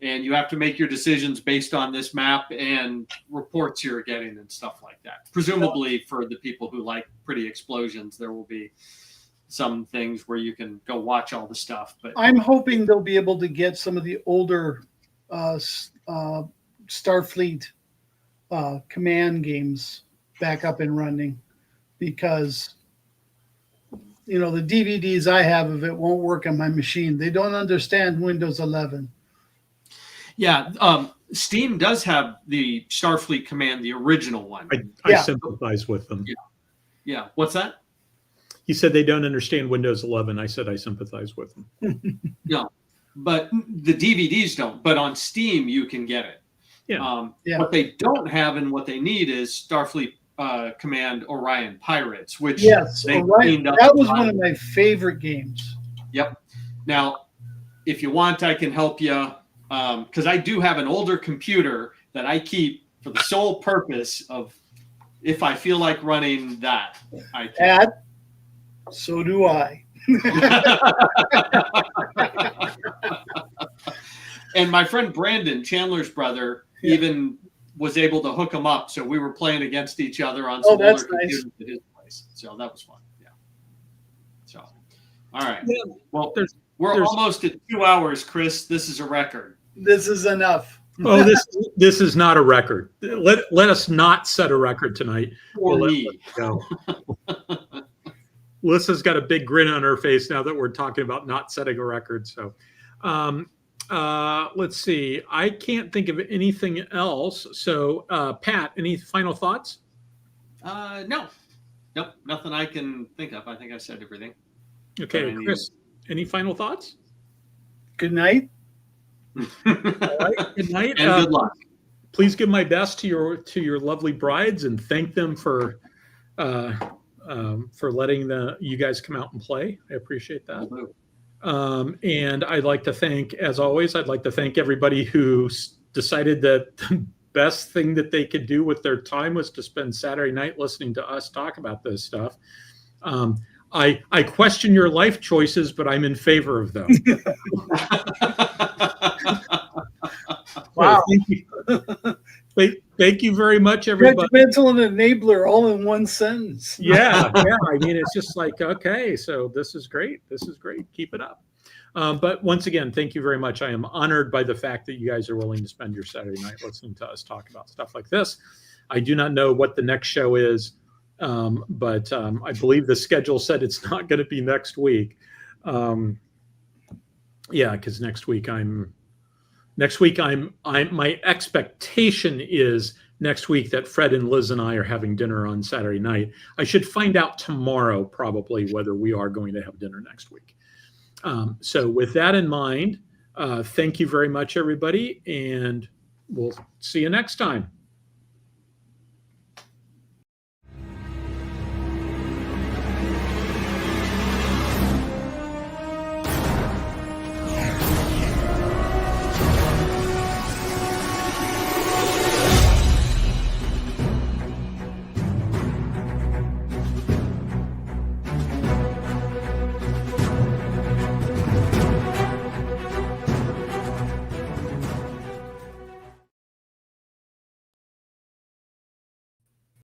and you have to make your decisions based on this map and reports you're getting and stuff like that. Presumably, for the people who like pretty explosions, there will be some things where you can go watch all the stuff. But I'm hoping they'll be able to get some of the older Starfleet command games back up and running, because the DVDs I have of it won't work on my machine. They don't understand Windows 11. yeah, Steam does have the Starfleet Command, the original one. I sympathize with them. Yeah. What's that? He said they don't understand Windows 11. I said I sympathize with them. Yeah, but the DVDs don't. But on Steam, you can get it. Yeah. What they don't have and what they need is Starfleet Command Orion Pirates, which Yes, they Orion, cleaned up. that was one of my favorite games. Yep. Now, if you want, I can help you, because I do have an older computer that I keep for the sole purpose of, if I feel like running that, I can. So do I. And my friend Brandon, Chandler's brother, even was able to hook them up. So we were playing against each other on some older computers at his place. So that was fun. Yeah. So, all right. Yeah, well, we're almost at 2 hours, Chris. This is a record. This is enough. Oh, this is not a record. Let us not set a record tonight. For me. Go. Lissa's got a big grin on her face now that we're talking about not setting a record. So, let's see. I can't think of anything else. So, Pat, any final thoughts? No. Nope. Nothing I can think of. I think I said everything. Okay, Chris, any final thoughts? Good night. All right, good night. And good luck. Please give my best to your lovely brides and thank them for letting you guys come out and play. I appreciate that. And I'd like to thank, as always, everybody who decided that the best thing that they could do with their time was to spend Saturday night listening to us talk about this stuff. I question your life choices, but I'm in favor of them. Wow. Thank you very much, everybody. Judgmental and enabler all in one sentence. Yeah. I mean, it's just like, okay, so this is great. Keep it up. But once again, thank you very much. I am honored by the fact that you guys are willing to spend your Saturday night listening to us talk about stuff like this. I do not know what the next show is, but I believe the schedule said it's not going to be next week. Because next week my expectation is next week that Fred and Liz and I are having dinner on Saturday night. I should find out tomorrow probably whether we are going to have dinner next week. So with that in mind, thank you very much, everybody, and we'll see you next time.